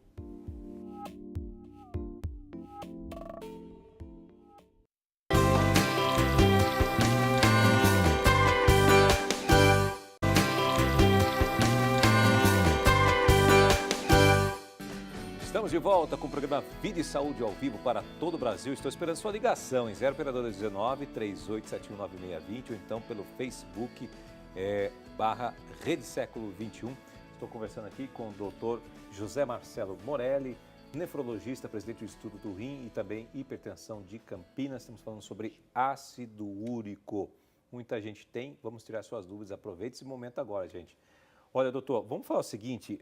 Estamos de volta com o programa Vida e Saúde ao vivo para todo o Brasil. Estou esperando sua ligação em 0 operadora 19 3871 9620 ou então pelo Facebook /Rede Século 21. Estou conversando aqui com o Dr. José Marcelo Morelli, nefrologista, presidente do Instituto do Rim e também hipertensão de Campinas. Estamos falando sobre ácido úrico. Muita gente tem, vamos tirar suas dúvidas. Aproveite esse momento agora, gente. Olha, doutor, vamos falar o seguinte,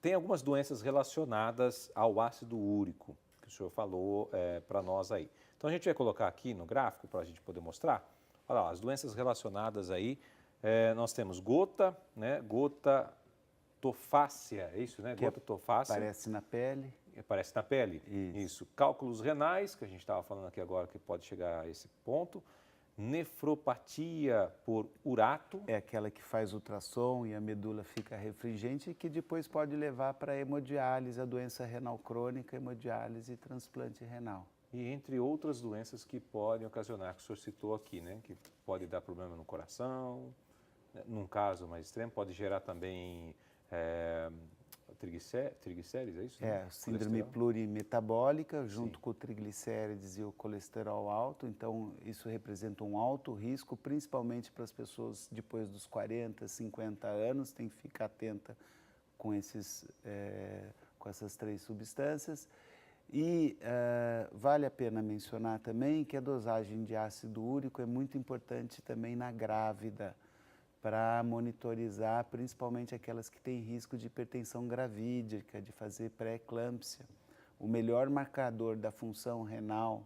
tem algumas doenças relacionadas ao ácido úrico, que o senhor falou para nós aí. Então, a gente vai colocar aqui no gráfico para a gente poder mostrar. Olha lá, as doenças relacionadas aí, nós temos gota, né? Gota tofácea, é isso, né? Gota tofácea. Aparece na pele. Aparece na pele, isso. Cálculos renais, que a gente estava falando aqui agora, que pode chegar a esse ponto. Nefropatia por urato. É aquela que faz ultrassom e a medula fica refringente e que depois pode levar para hemodiálise, a doença renal crônica, hemodiálise e transplante renal. E entre outras doenças que podem ocasionar, que o senhor citou aqui, né? Que pode dar problema no coração, num caso mais extremo, pode gerar também triglicérides, é isso? Síndrome plurimetabólica, junto com o triglicérides e o colesterol alto. Então, isso representa um alto risco, principalmente para as pessoas depois dos 40, 50 anos. Tem que ficar atenta com essas 3 substâncias. E vale a pena mencionar também que a dosagem de ácido úrico é muito importante também na grávida, para monitorizar principalmente aquelas que têm risco de hipertensão gravídica, de fazer pré-eclâmpsia. O melhor marcador da função renal,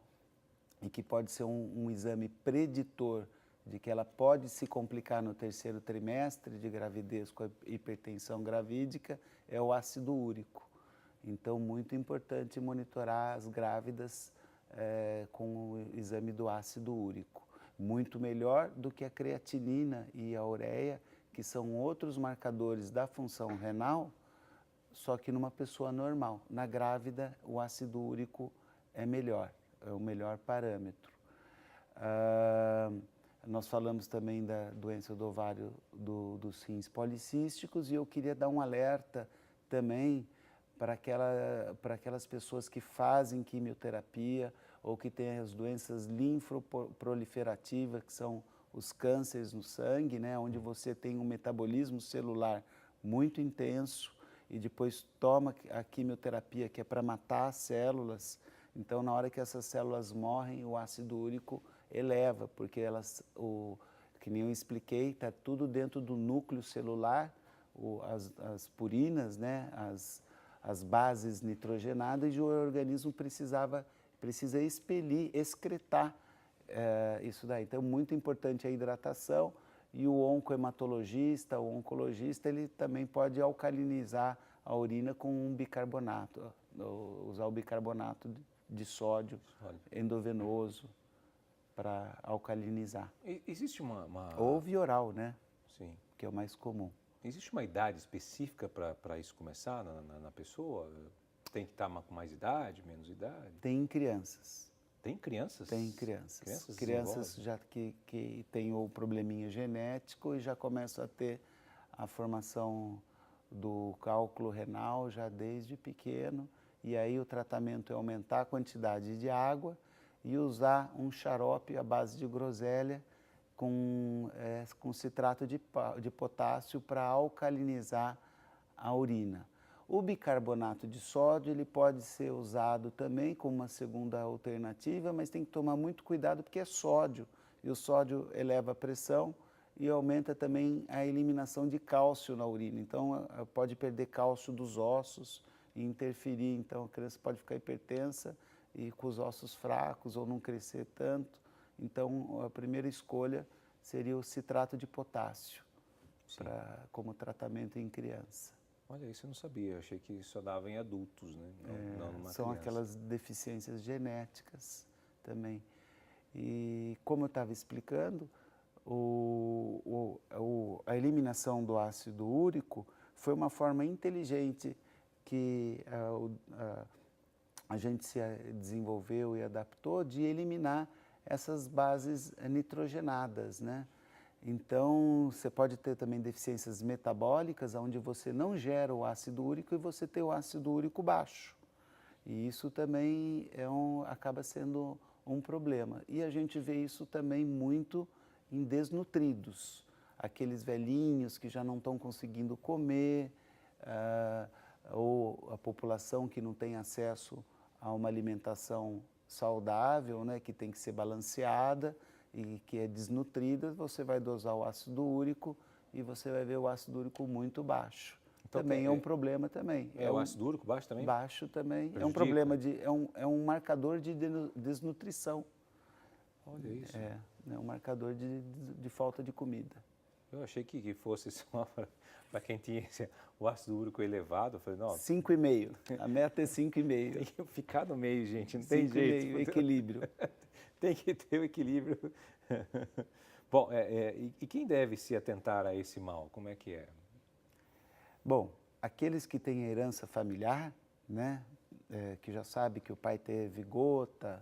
e que pode ser um exame preditor de que ela pode se complicar no 3º trimestre de gravidez com a hipertensão gravídica, é o ácido úrico. Então, muito importante monitorar as grávidas com o exame do ácido úrico. Muito melhor do que a creatinina e a ureia, que são outros marcadores da função renal, só que numa pessoa normal. Na grávida, o ácido úrico é melhor, é o melhor parâmetro. Nós falamos também da doença do ovário dos rins policísticos, e eu queria dar um alerta também para aquelas pessoas que fazem quimioterapia ou que têm as doenças linfoproliferativas, que são os cânceres no sangue, né, onde você tem um metabolismo celular muito intenso e depois toma a quimioterapia, que é para matar as células. Então, na hora que essas células morrem, o ácido úrico eleva, porque elas, que nem eu expliquei, está tudo dentro do núcleo celular, as purinas, né, as bases nitrogenadas, e o organismo precisa expelir, excretar isso daí. Então, muito importante a hidratação, e o oncohematologista, o oncologista, ele também pode alcalinizar a urina com um bicarbonato, usar o bicarbonato de sódio endovenoso para alcalinizar. Existe uma... Ou via oral, né? Sim. Que é o mais comum. Existe uma idade específica para isso começar na pessoa? Tem que estar com mais idade, menos idade? Tem crianças. Tem crianças? Tem crianças. Crianças já que têm o probleminha genético e já começam a ter a formação do cálculo renal já desde pequeno. E aí o tratamento é aumentar a quantidade de água e usar um xarope à base de groselha com citrato de potássio para alcalinizar a urina. O bicarbonato de sódio ele pode ser usado também como uma segunda alternativa, mas tem que tomar muito cuidado porque é sódio, e o sódio eleva a pressão e aumenta também a eliminação de cálcio na urina. Então, pode perder cálcio dos ossos e interferir. Então, a criança pode ficar hipertensa e com os ossos fracos ou não crescer tanto. Então, a primeira escolha seria o citrato de potássio como tratamento em criança. Olha, isso eu não sabia. Eu achei que só dava em adultos, né? Não numa são criança. Aquelas deficiências genéticas também. E como eu estava explicando, a eliminação do ácido úrico foi uma forma inteligente que a gente se desenvolveu e adaptou de eliminar essas bases nitrogenadas, né? Então, você pode ter também deficiências metabólicas, onde você não gera o ácido úrico e você tem o ácido úrico baixo. E isso também acaba sendo um problema. E a gente vê isso também muito em desnutridos. Aqueles velhinhos que já não estão conseguindo comer, ou a população que não tem acesso a uma alimentação saudável, né, que tem que ser balanceada e que é desnutrida, você vai dosar o ácido úrico e você vai ver o ácido úrico muito baixo. Então, também é um problema também. O ácido úrico baixo também? Baixo também. Prejudica. É um problema, é um marcador de desnutrição. Olha isso. É um marcador de falta de comida. Eu achei que fosse só para quem tinha o ácido úrico elevado. Eu falei, não... 5,5. A meta é 5,5. Tem que ficar no meio, gente. Não tem jeito. 5,5, equilíbrio. Tem que ter o equilíbrio. Bom, e quem deve se atentar a esse mal? Como é que é? Bom, aqueles que têm herança familiar, né, que já sabe que o pai teve gota,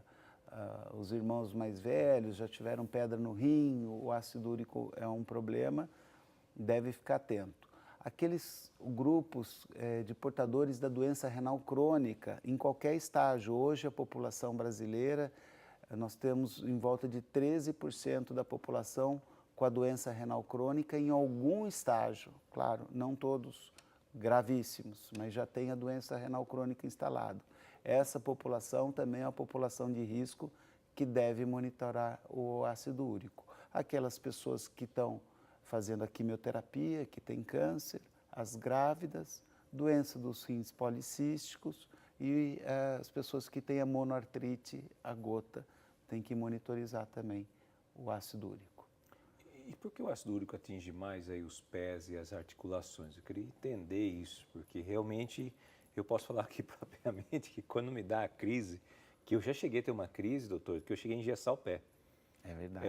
os irmãos mais velhos já tiveram pedra no rim, o ácido úrico é um problema, deve ficar atento. Aqueles grupos de portadores da doença renal crônica, em qualquer estágio, hoje a população brasileira, nós temos em volta de 13% da população com a doença renal crônica em algum estágio. Claro, não todos gravíssimos, mas já tem a doença renal crônica instalada. Essa população também é uma população de risco que deve monitorar o ácido úrico. Aquelas pessoas que estão fazendo a quimioterapia, que têm câncer, as grávidas, doença dos rins policísticos e as pessoas que têm a monoartrite, a gota, tem que monitorizar também o ácido úrico. E por que o ácido úrico atinge mais aí os pés e as articulações? Eu queria entender isso, porque realmente eu posso falar aqui propriamente que quando me dá a crise, que eu já cheguei a ter uma crise, doutor, que eu cheguei a engessar o pé. É verdade.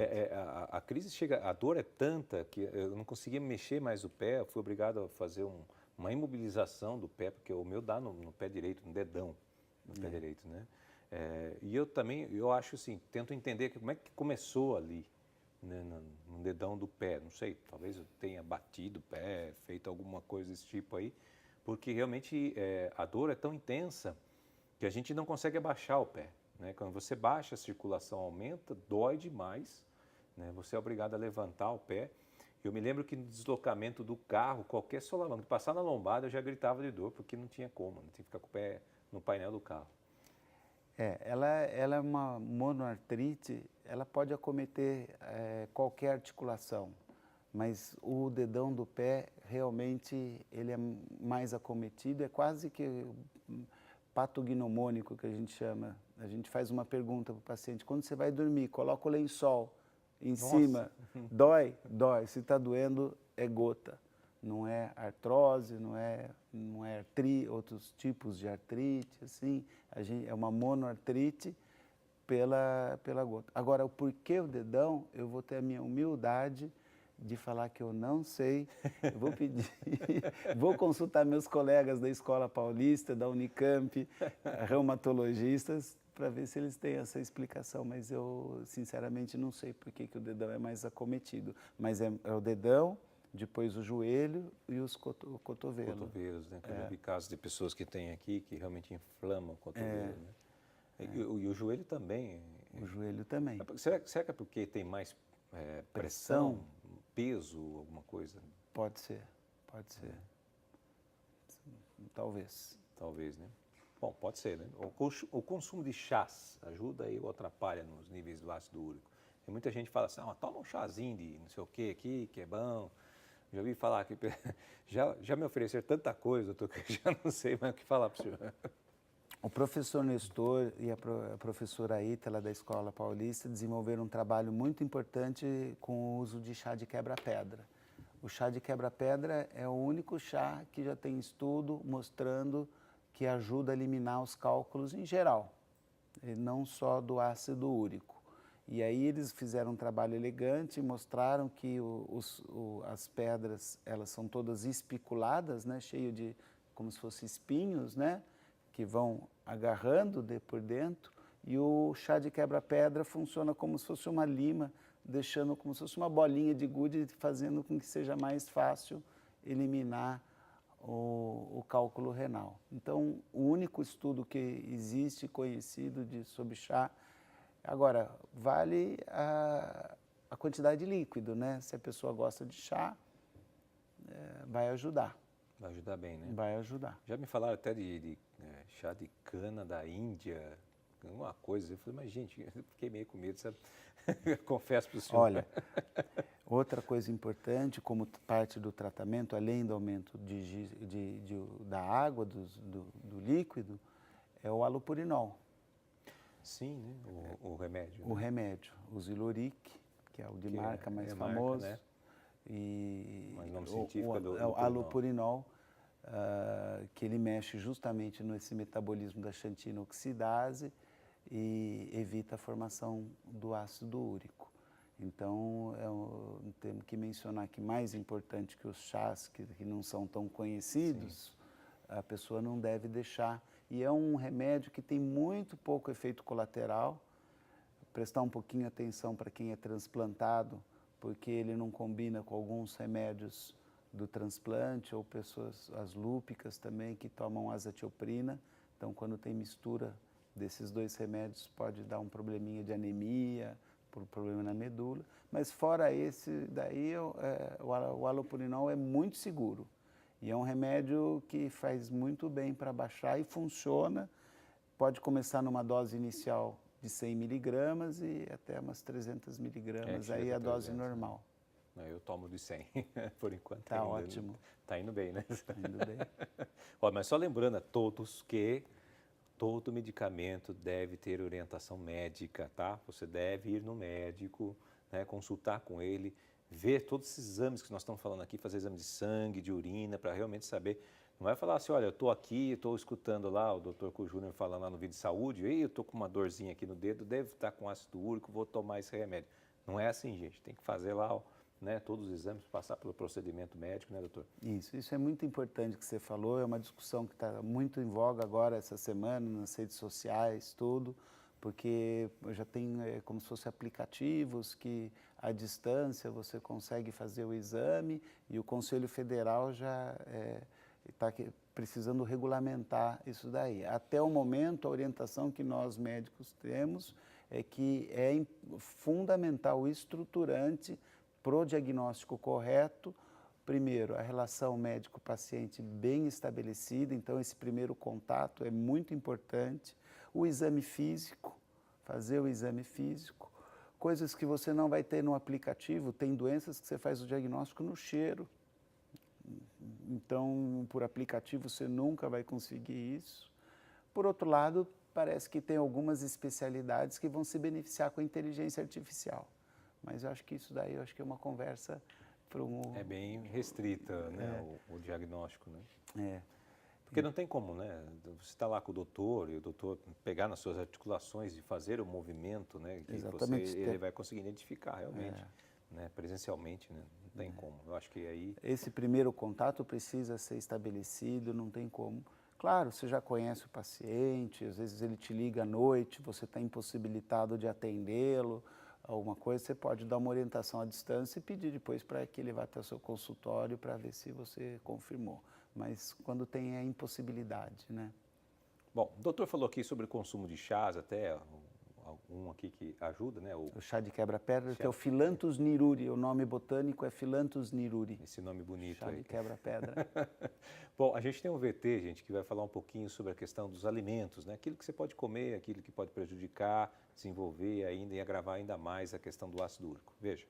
A crise chega, a dor é tanta que eu não conseguia mexer mais o pé, eu fui obrigado a fazer uma imobilização do pé, porque o meu dá no pé direito, no dedão, no pé direito, né? E eu também, eu acho assim, tento entender como é que começou ali, né, no dedão do pé, não sei, talvez eu tenha batido o pé, feito alguma coisa desse tipo aí, porque realmente a dor é tão intensa que a gente não consegue abaixar o pé, né? Quando você baixa, a circulação aumenta, dói demais, né? Você é obrigado a levantar o pé. Eu me lembro que no deslocamento do carro, qualquer solavanco, passar na lombada eu já gritava de dor, porque não tinha como, tinha que ficar com o pé no painel do carro. Ela é uma monoartrite, ela pode acometer qualquer articulação, mas o dedão do pé realmente ele é mais acometido, é quase que patognomônico que a gente chama. A gente faz uma pergunta para o paciente, quando você vai dormir, coloca o lençol em cima, dói? Dói. Se está doendo, é gota. Não é artrose, não é outros tipos de artrite, assim. É uma monoartrite pela gota. Agora, o porquê o dedão, eu vou ter a minha humildade de falar que eu não sei. Eu vou pedir, vou consultar meus colegas da Escola Paulista, da Unicamp, reumatologistas, para ver se eles têm essa explicação, mas eu sinceramente não sei por que o dedão é mais acometido. Mas é o dedão, depois o joelho e os cotovelos. Cotovelos, né? Eu já vi casos de pessoas que têm aqui que realmente inflamam o cotovelo, né? E o joelho também. O joelho também. Será que é porque tem mais pressão, peso, alguma coisa? Pode ser. Talvez. Talvez, né? Bom, pode ser, né? O consumo de chás ajuda aí ou atrapalha nos níveis do ácido úrico? Tem muita gente que fala assim, toma um chazinho de não sei o que aqui, que é bom. Já ouvi falar que já me ofereceram tanta coisa, doutor, que eu já não sei mais o que falar para o senhor. O professor Nestor e a professora Ítala da Escola Paulista desenvolveram um trabalho muito importante com o uso de chá de quebra-pedra. O chá de quebra-pedra é o único chá que já tem estudo mostrando que ajuda a eliminar os cálculos em geral, e não só do ácido úrico. E aí eles fizeram um trabalho elegante, mostraram que as pedras, elas são todas espiculadas, né, cheio de, como se fossem espinhos, né, que vão agarrando por dentro, e o chá de quebra-pedra funciona como se fosse uma lima, deixando como se fosse uma bolinha de gude, fazendo com que seja mais fácil eliminar o cálculo renal. Então, o único estudo que existe conhecido sobre chá. Agora, vale a quantidade de líquido, né? Se a pessoa gosta de chá, vai ajudar. Vai ajudar bem, né? Vai ajudar. Já me falaram até de chá de cana da Índia, alguma coisa. Eu falei, mas gente, eu fiquei meio com medo, sabe? Confesso para o senhor. Olha, outra coisa importante, como parte do tratamento, além do aumento da água, do líquido, é o alopurinol. Sim, né? O remédio. O remédio, o Ziloric, que é o de marca mais famoso. Marca, né? E o nome científico é do o alopurinol, que ele mexe justamente nesse metabolismo da xantina oxidase e evita a formação do ácido úrico. Então, temos que mencionar que mais importante que os chás que não são tão conhecidos, a pessoa não deve deixar. E é um remédio que tem muito pouco efeito colateral. Prestar um pouquinho atenção para quem é transplantado, porque ele não combina com alguns remédios do transplante, ou pessoas, as lúpicas também, que tomam azatioprina. Então, quando tem mistura desses dois remédios, pode dar um probleminha de anemia, por problema na medula. Mas fora esse, daí o alopurinol é muito seguro. E é um remédio que faz muito bem para baixar e funciona. Pode começar numa dose inicial de 100 miligramas e até umas 300 miligramas, aí é a dose normal. Eu tomo de 100, por enquanto. Tá ótimo. Tá indo bem, né? Tá indo bem. Mas só lembrando a todos que todo medicamento deve ter orientação médica, tá? Você deve ir no médico, né, consultar com ele, ver todos esses exames que nós estamos falando aqui, fazer exame de sangue, de urina, para realmente saber. Não é falar assim, olha, eu estou aqui, estou escutando lá o doutor Júnior falando lá no vídeo de saúde, e eu estou com uma dorzinha aqui no dedo, devo estar com ácido úrico, vou tomar esse remédio. Não é assim, gente. Tem que fazer lá, né, todos os exames, passar pelo procedimento médico, né, doutor? Isso é muito importante que você falou, é uma discussão que está muito em voga agora essa semana, nas redes sociais, tudo, porque já tem como se fossem aplicativos que à distância você consegue fazer o exame e o Conselho Federal já está precisando regulamentar isso daí. Até o momento, a orientação que nós médicos temos é que é fundamental, estruturante para o diagnóstico correto. Primeiro, a relação médico-paciente bem estabelecida, então esse primeiro contato é muito importante. O exame físico, fazer o exame físico, coisas que você não vai ter no aplicativo, tem doenças que você faz o diagnóstico no cheiro. Então, por aplicativo você nunca vai conseguir isso. Por outro lado, parece que tem algumas especialidades que vão se beneficiar com a inteligência artificial. Mas eu acho que isso daí é uma conversa para um... É bem restrita, né, o diagnóstico, né? É. Porque não tem como, né? Você está lá com o doutor e o doutor pegar nas suas articulações e fazer o movimento, né? Que ele vai conseguir identificar realmente, né? Presencialmente, né? Não tem como. Eu acho que aí... Esse primeiro contato precisa ser estabelecido, não tem como. Claro, você já conhece o paciente, às vezes ele te liga à noite, você está impossibilitado de atendê-lo, alguma coisa, você pode dar uma orientação à distância e pedir depois para que ele vá até o seu consultório para ver se você confirmou. Mas quando tem a impossibilidade, né? Bom, o doutor falou aqui sobre o consumo de chás, até algum aqui que ajuda, né? O chá de quebra-pedra, que é o Phyllanthus niruri, o nome botânico é Phyllanthus niruri. Esse nome bonito chá aí. De quebra-pedra. Bom, a gente tem um VT, gente, que vai falar um pouquinho sobre a questão dos alimentos, né? Aquilo que você pode comer, aquilo que pode prejudicar, desenvolver ainda e agravar ainda mais a questão do ácido úrico. Veja.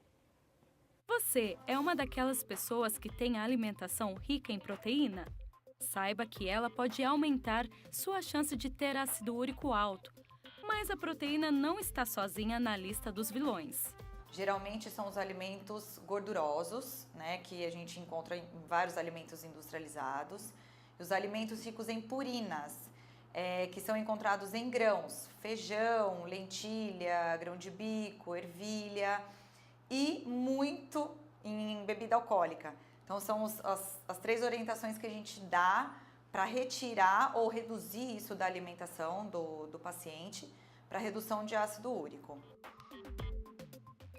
Você é uma daquelas pessoas que tem a alimentação rica em proteína? Saiba que ela pode aumentar sua chance de ter ácido úrico alto. Mas a proteína não está sozinha na lista dos vilões. Geralmente são os alimentos gordurosos, né, que a gente encontra em vários alimentos industrializados. Os alimentos ricos em purinas, que são encontrados em grãos, feijão, lentilha, grão de bico, ervilha e muito em bebida alcoólica. Então são as três orientações que a gente dá para retirar ou reduzir isso da alimentação do paciente para redução de ácido úrico.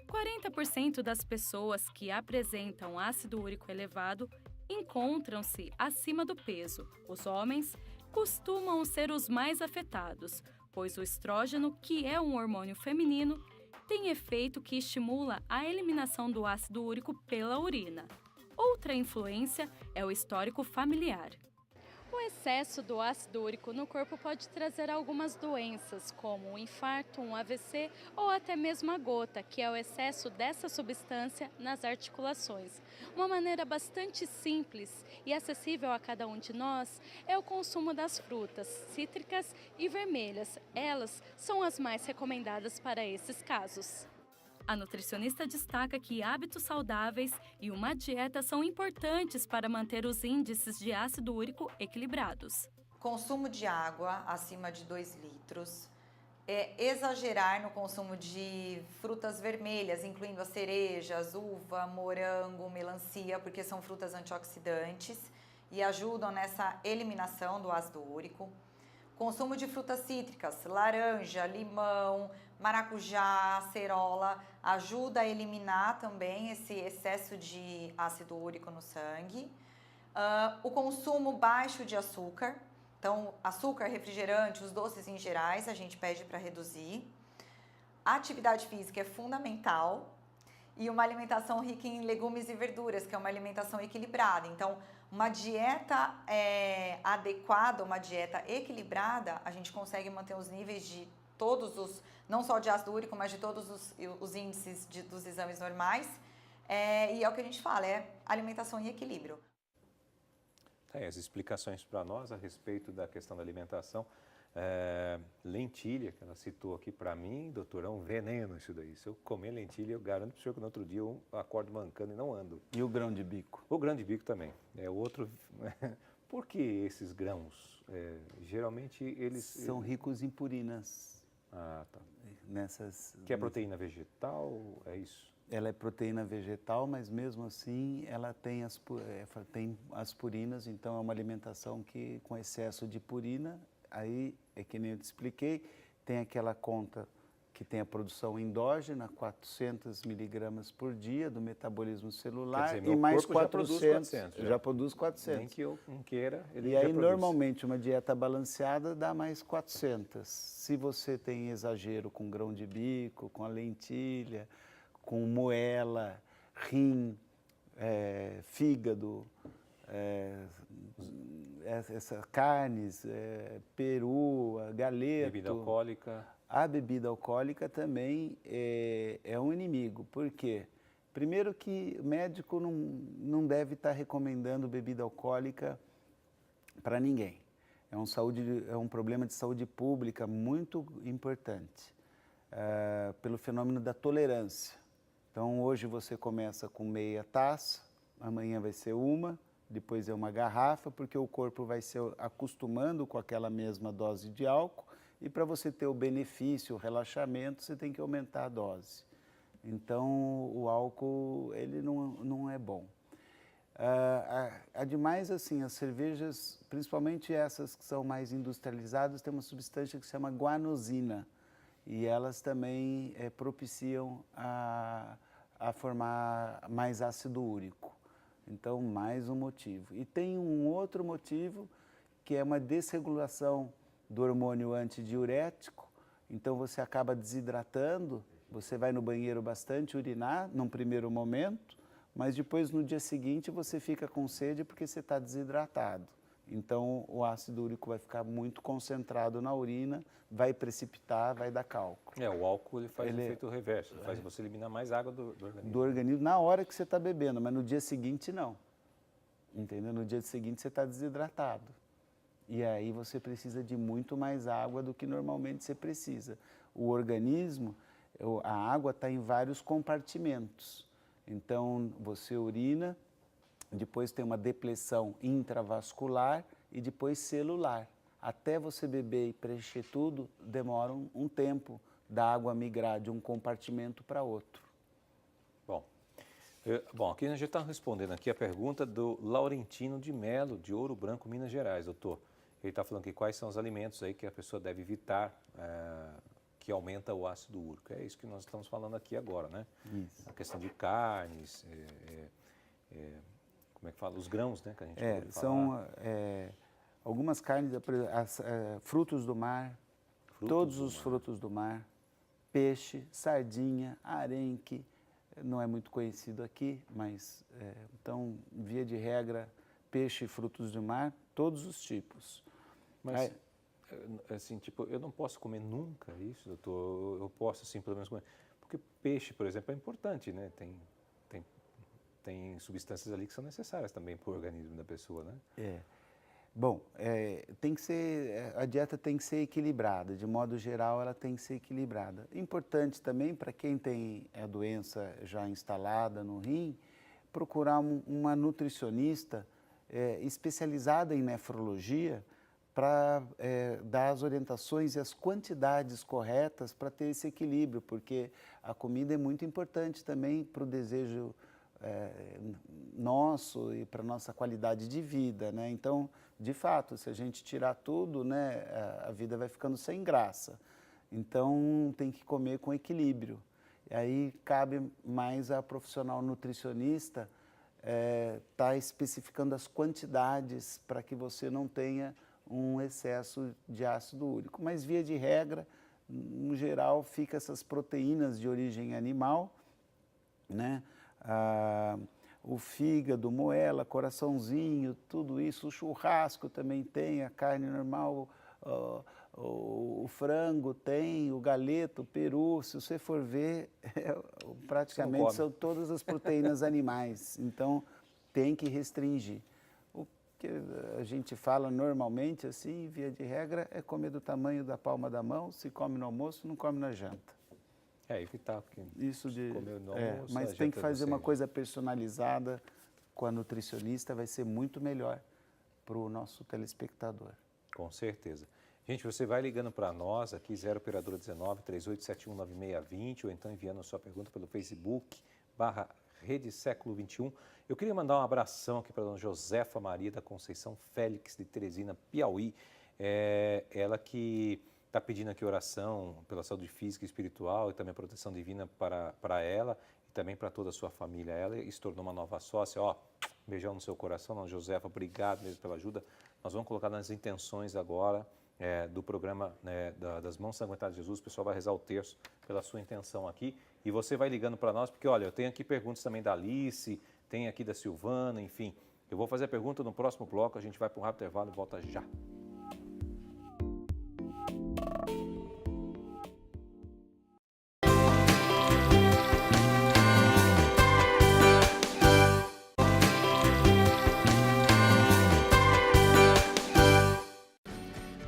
40% das pessoas que apresentam ácido úrico elevado encontram-se acima do peso. Os homens costumam ser os mais afetados, pois o estrógeno, que é um hormônio feminino, tem efeito que estimula a eliminação do ácido úrico pela urina. Outra influência é o histórico familiar. O excesso do ácido úrico no corpo pode trazer algumas doenças, como um infarto, um AVC ou até mesmo a gota, que é o excesso dessa substância nas articulações. Uma maneira bastante simples e acessível a cada um de nós é o consumo das frutas cítricas e vermelhas. Elas são as mais recomendadas para esses casos. A nutricionista destaca que hábitos saudáveis e uma dieta são importantes para manter os índices de ácido úrico equilibrados. Consumo de água acima de 2 litros. Exagerar no consumo de frutas vermelhas, incluindo as cerejas, uva, morango, melancia, porque são frutas antioxidantes e ajudam nessa eliminação do ácido úrico. Consumo de frutas cítricas, laranja, limão, maracujá, acerola, ajuda a eliminar também esse excesso de ácido úrico no sangue. O consumo baixo de açúcar, então açúcar, refrigerante, os doces em gerais, a gente pede para reduzir. A atividade física é fundamental e uma alimentação rica em legumes e verduras, que é uma alimentação equilibrada. Então, uma dieta adequada, uma dieta equilibrada, a gente consegue manter os níveis de todos os, não só de ácido úrico, mas de todos os índices dos exames normais. E é o que a gente fala, é alimentação em equilíbrio. As explicações para nós a respeito da questão da alimentação. Lentilha, que ela citou aqui para mim, doutor, é um veneno isso daí. Se eu comer lentilha, eu garanto para o senhor que no outro dia eu acordo mancando e não ando. E o grão de bico? O grão de bico também. É outro Por que esses grãos? Geralmente eles... São ricos em purinas. Ah, tá. Que é proteína vegetal, é isso? Ela é proteína vegetal, mas mesmo assim ela tem as purinas, então é uma alimentação que com excesso de purina, aí é que nem eu te expliquei, tem aquela conta que tem a produção endógena, 400 miligramas por dia do metabolismo celular. Quer dizer, e mais corpo 400. Já produz 400. Nem que eu não queira, ele E já aí, produz. normalmente, uma dieta balanceada dá mais 400. Se você tem exagero com grão de bico, com a lentilha, com moela, rim, fígado, carnes, peru, galeto. Bebida alcoólica. A bebida alcoólica também é um inimigo. Por quê? Primeiro que o médico não deve estar recomendando bebida alcoólica para ninguém. É um problema de saúde pública muito importante, pelo fenômeno da tolerância. Então, hoje você começa com meia taça, amanhã vai ser uma, depois é uma garrafa, porque o corpo vai se acostumando com aquela mesma dose de álcool, e para você ter o benefício, o relaxamento, você tem que aumentar a dose. Então, o álcool, ele não é bom. Ademais, assim, as cervejas, principalmente essas que são mais industrializadas, tem uma substância que se chama guanosina, e elas também propiciam a formar mais ácido úrico. Então, mais um motivo. E tem um outro motivo, que é uma desregulação do hormônio antidiurético. Então, você acaba desidratando, você vai no banheiro bastante urinar, num primeiro momento, mas depois, no dia seguinte, você fica com sede porque você está desidratado. Então, o ácido úrico vai ficar muito concentrado na urina, vai precipitar, vai dar cálculo. O álcool ele faz o efeito reverso, ele faz você eliminar mais água do organismo. Do organismo na hora que você está bebendo, mas no dia seguinte não. Entendeu? No dia seguinte você está desidratado. E aí você precisa de muito mais água do que normalmente você precisa. O organismo, a água está em vários compartimentos. Então, você urina, depois tem uma depressão intravascular e depois celular. Até você beber e preencher tudo, demora um tempo da água migrar de um compartimento para outro. Bom, aqui a gente está respondendo aqui a pergunta do Laurentino de Melo, de Ouro Branco, Minas Gerais, doutor. Ele está falando aqui quais são os alimentos aí que a pessoa deve evitar, que aumenta o ácido úrico. É isso que nós estamos falando aqui agora, né? Isso. A questão de carnes, como é que fala? Os grãos, né? Que a gente pode falar. São algumas carnes, frutos do mar, frutos do mar, peixe, sardinha, arenque, não é muito conhecido aqui, mas, então, via de regra, peixe e frutos do mar, todos os tipos. Mas, assim, tipo, eu não posso comer nunca isso, doutor? Eu posso, assim, pelo menos comer... Porque peixe, por exemplo, é importante, né? Tem substâncias ali que são necessárias também para o organismo da pessoa, né? Bom, tem que ser, a dieta tem que ser equilibrada, de modo geral ela tem que ser equilibrada. Importante também para quem tem a doença já instalada no rim, procurar uma nutricionista especializada em nefrologia para dar as orientações e as quantidades corretas para ter esse equilíbrio, porque a comida é muito importante também para o desejo nosso e para a nossa qualidade de vida, né? Então, de fato, se a gente tirar tudo, né, a vida vai ficando sem graça. Então, tem que comer com equilíbrio. E aí cabe mais a profissional nutricionista tá especificando as quantidades para que você não tenha um excesso de ácido úrico. Mas, via de regra, no geral, fica essas proteínas de origem animal, né? O fígado, moela, coraçãozinho, tudo isso, o churrasco também tem, a carne normal, o frango tem, o galeto, o peru, se você for ver, praticamente são todas as proteínas animais, então tem que restringir. O que a gente fala normalmente, assim, via de regra, é comer do tamanho da palma da mão, se come no almoço, não come na janta. Evitar, porque isso de comer no almoço, mas tem que fazer uma coisa personalizada com a nutricionista, vai ser muito melhor, para o nosso telespectador. Com certeza. Gente, você vai ligando para nós aqui, 0 operadora 19 3871 9620, ou então enviando a sua pergunta pelo Facebook, /Rede Século XXI. Eu queria mandar um abração aqui para a dona Josefa Maria da Conceição Félix, de Teresina, Piauí. Ela que está pedindo aqui oração pela saúde física e espiritual e também proteção divina para ela e também para toda a sua família. Ela se tornou uma nova sócia. Ó, beijão no seu coração, dona Josefa, obrigado mesmo pela ajuda. Nós vamos colocar nas intenções agora do programa das Mãos Sanguentadas de Jesus. O pessoal vai rezar o terço pela sua intenção aqui. E você vai ligando para nós, porque olha, eu tenho aqui perguntas também da Alice, tem aqui da Silvana, enfim. Eu vou fazer a pergunta no próximo bloco, a gente vai para um rápido intervalo e volta já.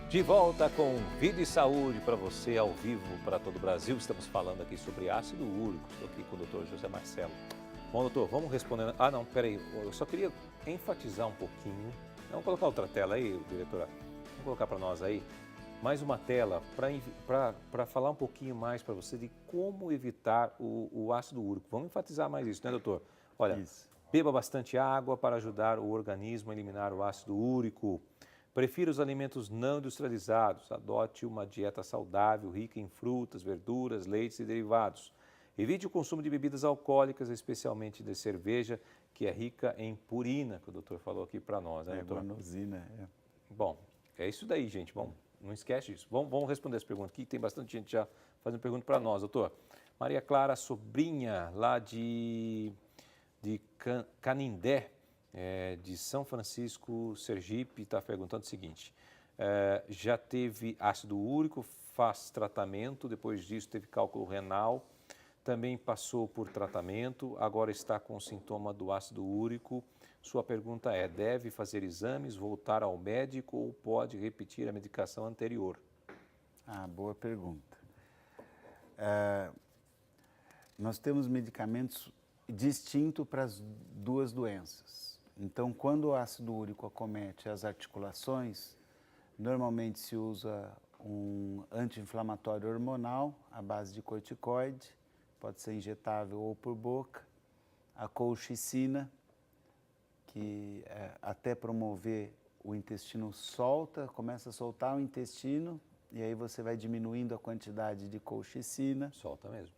De volta com Vida e Saúde para você, ao vivo, para todo o Brasil. Estamos falando aqui sobre ácido úrico. Estou aqui com o doutor José Marcelo. Bom, doutor, vamos respondendo. Ah, não, peraí. Eu só queria enfatizar um pouquinho. Vamos colocar outra tela aí, diretora. Vamos colocar para nós aí. Mais uma tela para falar um pouquinho mais para você de como evitar o ácido úrico. Vamos enfatizar mais isso, né, doutor? Olha, beba bastante água para ajudar o organismo a eliminar o ácido úrico. Prefira os alimentos não industrializados. Adote uma dieta saudável, rica em frutas, verduras, leites e derivados. Evite o consumo de bebidas alcoólicas, especialmente de cerveja, que é rica em purina, que o doutor falou aqui para nós, né, doutor? Guanosina, Bom, é isso daí, gente. Bom, não esquece disso. Vamos responder essa pergunta aqui. Tem bastante gente já fazendo pergunta para nós, doutor. Maria Clara Sobrinha, lá de Canindé, de São Francisco, Sergipe, está perguntando o seguinte: já teve ácido úrico, faz tratamento, depois disso teve cálculo renal, também passou por tratamento, agora está com sintoma do ácido úrico. Sua pergunta é: deve fazer exames, voltar ao médico ou pode repetir a medicação anterior? Boa pergunta. Nós temos medicamentos distintos para as duas doenças. Então, quando o ácido úrico acomete as articulações, normalmente se usa um anti-inflamatório hormonal à base de corticoide, pode ser injetável ou por boca, a colchicina, que até promover o intestino começa a soltar o intestino, e aí você vai diminuindo a quantidade de colchicina. Solta mesmo.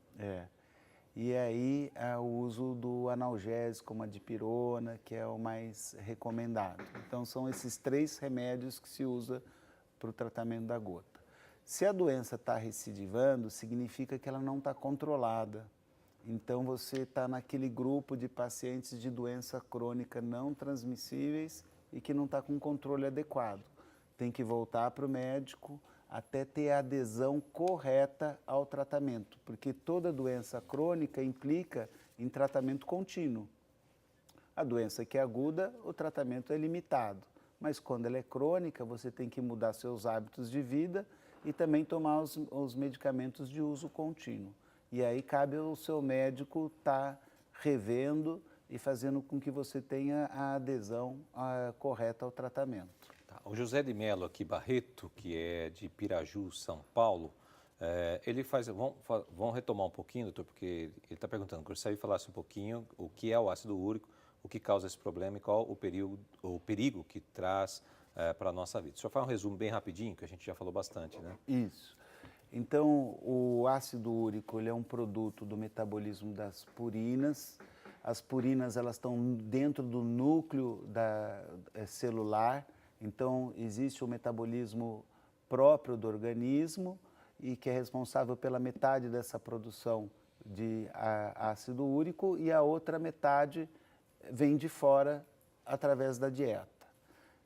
E aí o uso do analgésico, como a dipirona, que é o mais recomendado. Então são esses 3 remédios que se usa para o tratamento da gota. Se a doença está recidivando, significa que ela não está controlada. Então você está naquele grupo de pacientes de doença crônica não transmissíveis e que não está com controle adequado. Tem que voltar para o médico até ter a adesão correta ao tratamento, porque toda doença crônica implica em tratamento contínuo. A doença que é aguda, o tratamento é limitado, mas quando ela é crônica, você tem que mudar seus hábitos de vida e também tomar os medicamentos de uso contínuo. E aí cabe ao seu médico estar revendo e fazendo com que você tenha a adesão correta ao tratamento. O José de Melo aqui, Barreto, que é de Piraju, São Paulo, ele faz... Vamos retomar um pouquinho, doutor, porque ele está perguntando, gostaria de falasse um pouquinho o que é o ácido úrico, o que causa esse problema e qual o perigo que traz para a nossa vida. O senhor faz um resumo bem rapidinho, que a gente já falou bastante, né? Isso. Então, o ácido úrico ele é um produto do metabolismo das purinas. As purinas elas estão dentro do núcleo celular. Então, existe o metabolismo próprio do organismo e que é responsável pela metade dessa produção de ácido úrico e a outra metade vem de fora através da dieta.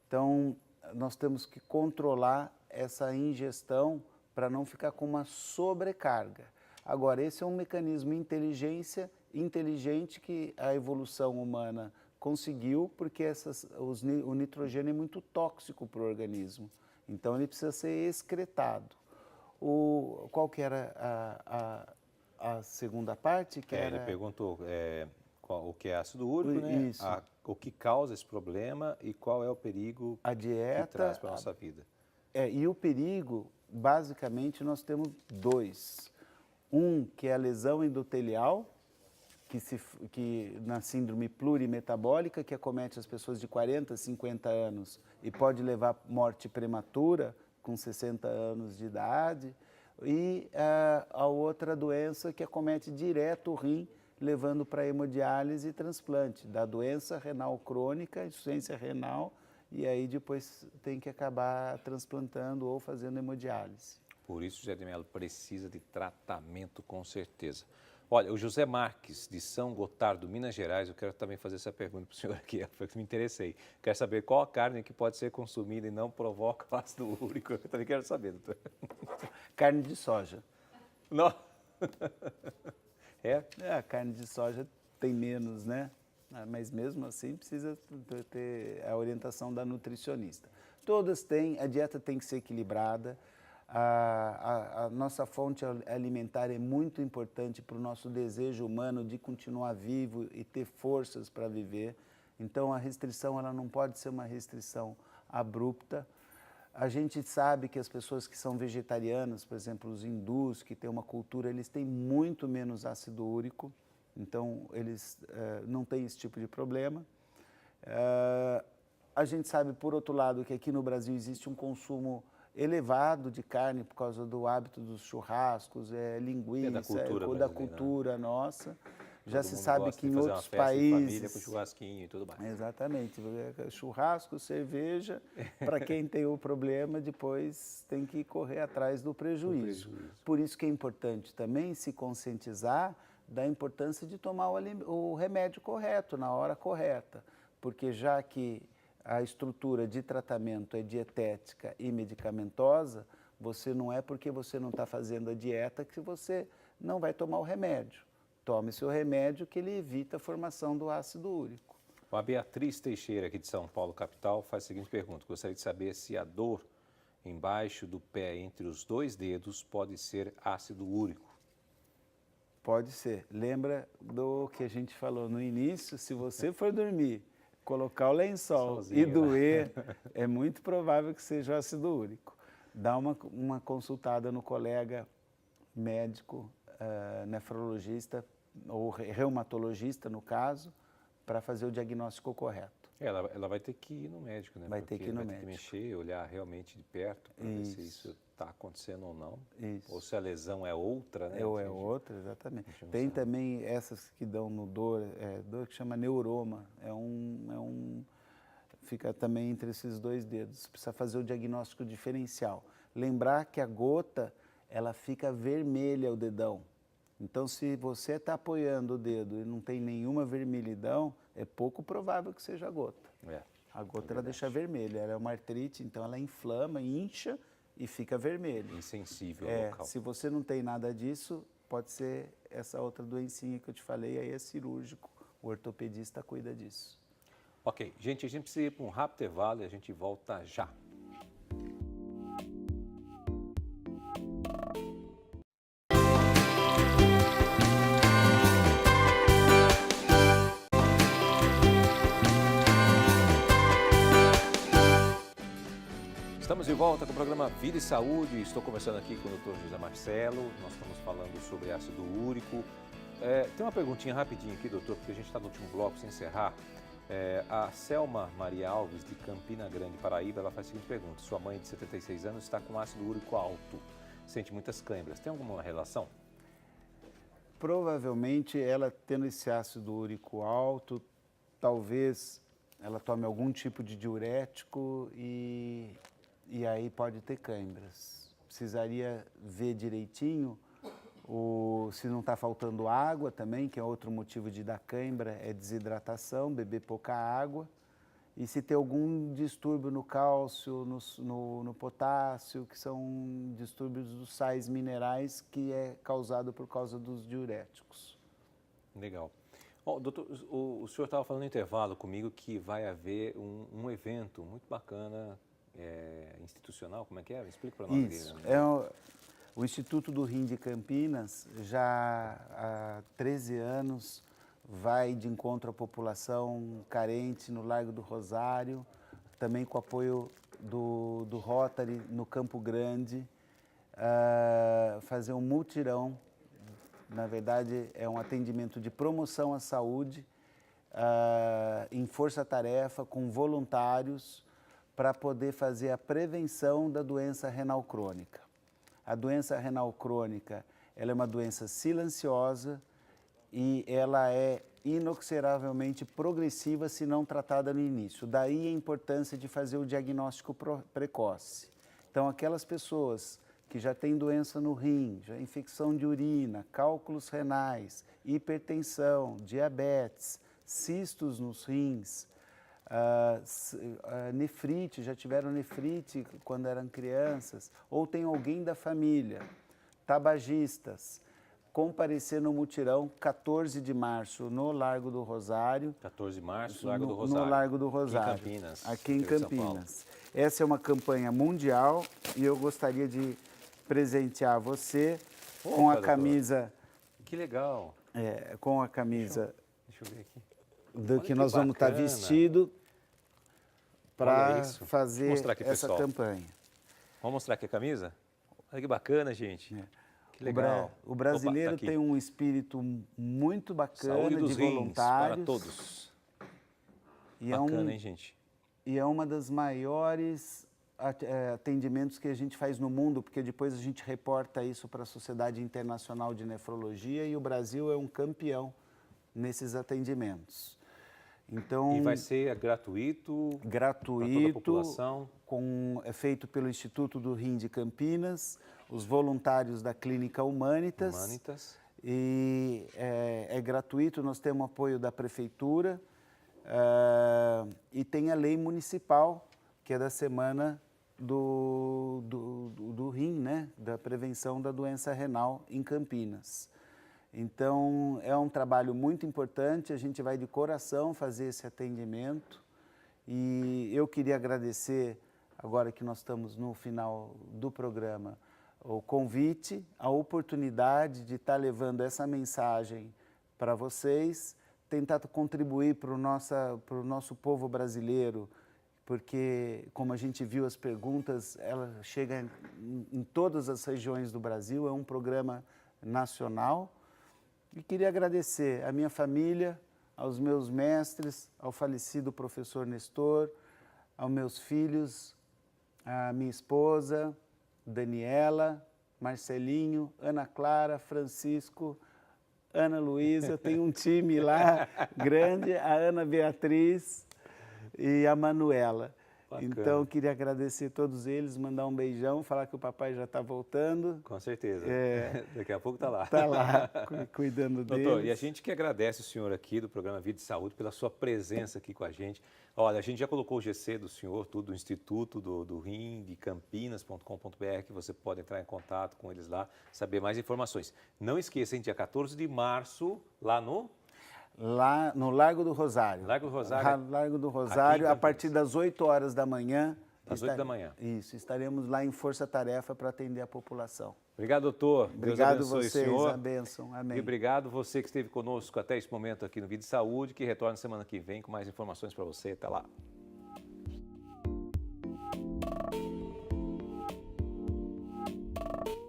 Então, nós temos que controlar essa ingestão para não ficar com uma sobrecarga. Agora, esse é um mecanismo inteligente que a evolução humana conseguiu, porque o nitrogênio é muito tóxico para o organismo. Então, ele precisa ser excretado. Qual que era a segunda parte? Ele perguntou o que é ácido úrico, né? Isso. O que causa esse problema e qual é o perigo A que dieta, traz para a nossa vida. e o perigo, basicamente, nós temos dois. Um, que é a lesão endotelial, que na síndrome plurimetabólica, que acomete as pessoas de 40, 50 anos e pode levar à morte prematura com 60 anos de idade. E a outra doença que acomete direto o rim, levando para hemodiálise e transplante, da doença renal crônica, insuficiência renal, e aí depois tem que acabar transplantando ou fazendo hemodiálise. Por isso, José de Mello precisa de tratamento, com certeza. Olha, o José Marques, de São Gotardo, Minas Gerais, eu quero também fazer essa pergunta para o senhor aqui, foi que me interessei. Quero saber qual a carne que pode ser consumida e não provoca ácido úrico. Eu também quero saber, doutor. Carne de soja. Não. A carne de soja tem menos, né? Mas mesmo assim precisa ter a orientação da nutricionista. Todas têm, a dieta tem que ser equilibrada. A nossa fonte alimentar é muito importante para o nosso desejo humano de continuar vivo e ter forças para viver. Então a restrição ela não pode ser uma restrição abrupta. A gente sabe que as pessoas que são vegetarianas, por exemplo, os hindus, que têm uma cultura, eles têm muito menos ácido úrico, então eles não têm esse tipo de problema. A gente sabe, por outro lado, que aqui no Brasil existe um consumo elevado de carne por causa do hábito dos churrascos, linguiça, da cultura nossa. Já se sabe que em outros países... família com churrasquinho e tudo mais. Exatamente. Churrasco, cerveja, para quem tem o problema, depois tem que correr atrás do prejuízo. Por isso que é importante também se conscientizar da importância de tomar o remédio correto, na hora correta. Porque já que a estrutura de tratamento é dietética e medicamentosa, você não é porque você não está fazendo a dieta que você não vai tomar o remédio. Tome seu remédio que ele evita a formação do ácido úrico. A Beatriz Teixeira, aqui de São Paulo, capital, faz a seguinte pergunta. Gostaria de saber se a dor embaixo do pé, entre os dois dedos, pode ser ácido úrico. Pode ser. Lembra do que a gente falou no início? Se você for dormir, colocar o lençol sozinho, e doer, é muito provável que seja ácido úrico. Dá uma consultada no colega médico, nefrologista, ou reumatologista, no caso, para fazer o diagnóstico correto. Ela vai ter que ir no médico, né? Vai ter que ir no médico. Vai ter que mexer, olhar realmente de perto, para ver se isso está acontecendo ou não. Isso. Ou se a lesão é outra, né? Ou é outra, exatamente. Tem também essas que dão no dor que chama neuroma. Fica também entre esses dois dedos. Precisa fazer o diagnóstico diferencial. Lembrar que a gota, ela fica vermelha, o dedão. Então, se você está apoiando o dedo e não tem nenhuma vermelhidão, é pouco provável que seja a gota. A gota ela deixa vermelha, ela é uma artrite, então ela inflama, incha e fica vermelha. Insensível ao local. Se você não tem nada disso, pode ser essa outra doencinha que eu te falei, aí é cirúrgico. O ortopedista cuida disso. Ok, gente, a gente precisa ir para um rápido intervalo e a gente volta já. Estamos de volta com o programa Vida e Saúde. Estou conversando aqui com o Dr. José Marcelo. Nós estamos falando sobre ácido úrico. Tem uma perguntinha rapidinho aqui, doutor, porque a gente está no último bloco, sem encerrar. A Selma Maria Alves, de Campina Grande, Paraíba, ela faz a seguinte pergunta. Sua mãe, de 76 anos, está com ácido úrico alto. Sente muitas câimbras. Tem alguma relação? Provavelmente, ela tendo esse ácido úrico alto, talvez ela tome algum tipo de diurético e aí pode ter câimbras. Precisaria ver direitinho se não está faltando água também, que é outro motivo de dar câimbra, é desidratação, beber pouca água. E se tem algum distúrbio no cálcio, no potássio, que são distúrbios dos sais minerais, que é causado por causa dos diuréticos. Legal. Bom, doutor, o senhor estava falando no intervalo comigo que vai haver um evento muito bacana, institucional, como é que é? Explica para nós. Isso, o Instituto do Rim de Campinas, já há 13 anos, vai de encontro à população carente no Largo do Rosário, também com apoio do Rotary no Campo Grande, fazer um mutirão. Na verdade, é um atendimento de promoção à saúde, em força-tarefa, com voluntários, para poder fazer a prevenção da doença renal crônica. A doença renal crônica, ela é uma doença silenciosa e ela é inoxeravelmente progressiva se não tratada no início. Daí a importância de fazer o diagnóstico precoce. Então, aquelas pessoas que já têm doença no rim, já infecção de urina, cálculos renais, hipertensão, diabetes, cistos nos rins, nefrite, já tiveram nefrite quando eram crianças, ou tem alguém da família, tabagistas, comparecer no mutirão 14 de março no Largo do Rosário. 14 de março, Largo do Rosário. No Largo do Rosário. Aqui em Campinas. Aqui em Campinas. Essa é uma campanha mundial e eu gostaria de presentear você com a camisa. Que legal. Com a camisa Deixa eu ver aqui. do que nós vamos estar vestido para fazer aqui, essa campanha. Vamos mostrar aqui a camisa? Olha que bacana, gente. Que legal. O brasileiro tem um espírito muito bacana. Saúde dos de rins voluntários. para todos. E Bacana, hein, gente? E é uma das maiores atendimentos que a gente faz no mundo, porque depois a gente reporta isso para a Sociedade Internacional de Nefrologia e o Brasil é um campeão nesses atendimentos. Então, e vai ser gratuito? Gratuito, para toda a população? É feito pelo Instituto do Rim de Campinas, os voluntários da Clínica Humanitas. E é gratuito, nós temos apoio da Prefeitura e tem a lei municipal, que é da Semana do Rim, né? Da prevenção da doença renal em Campinas. Então, é um trabalho muito importante, a gente vai de coração fazer esse atendimento e eu queria agradecer, agora que nós estamos no final do programa, o convite, a oportunidade de estar levando essa mensagem para vocês, tentar contribuir para o nosso povo brasileiro, porque, como a gente viu as perguntas, ela chega em todas as regiões do Brasil, é um programa nacional. E queria agradecer à minha família, aos meus mestres, ao falecido professor Nestor, aos meus filhos, à minha esposa, Daniela, Marcelinho, Ana Clara, Francisco, Ana Luísa, tem um time lá grande, a Ana Beatriz e a Manuela. Bacana. Então, queria agradecer a todos eles, mandar um beijão, falar que o papai já está voltando. Com certeza. Daqui a pouco está lá. Está lá, cuidando deles. Doutor, e a gente que agradece o senhor aqui do programa Vida e Saúde pela sua presença aqui com a gente. Olha, a gente já colocou o GC do senhor, tudo do Instituto do Rim, de campinas.com.br, que você pode entrar em contato com eles lá, saber mais informações. Não esqueça, hein, dia 14 de março, lá no Largo do Rosário. Largo do Rosário. Largo do Rosário, a partir das 8 horas da manhã. Às 8 da manhã. Isso, estaremos lá em força-tarefa para atender a população. Obrigado, doutor. Obrigado Deus abençoe, vocês, senhor. a bênção. Amém. E obrigado você que esteve conosco até esse momento aqui no Vida e Saúde, que retorna semana que vem com mais informações para você. Até lá.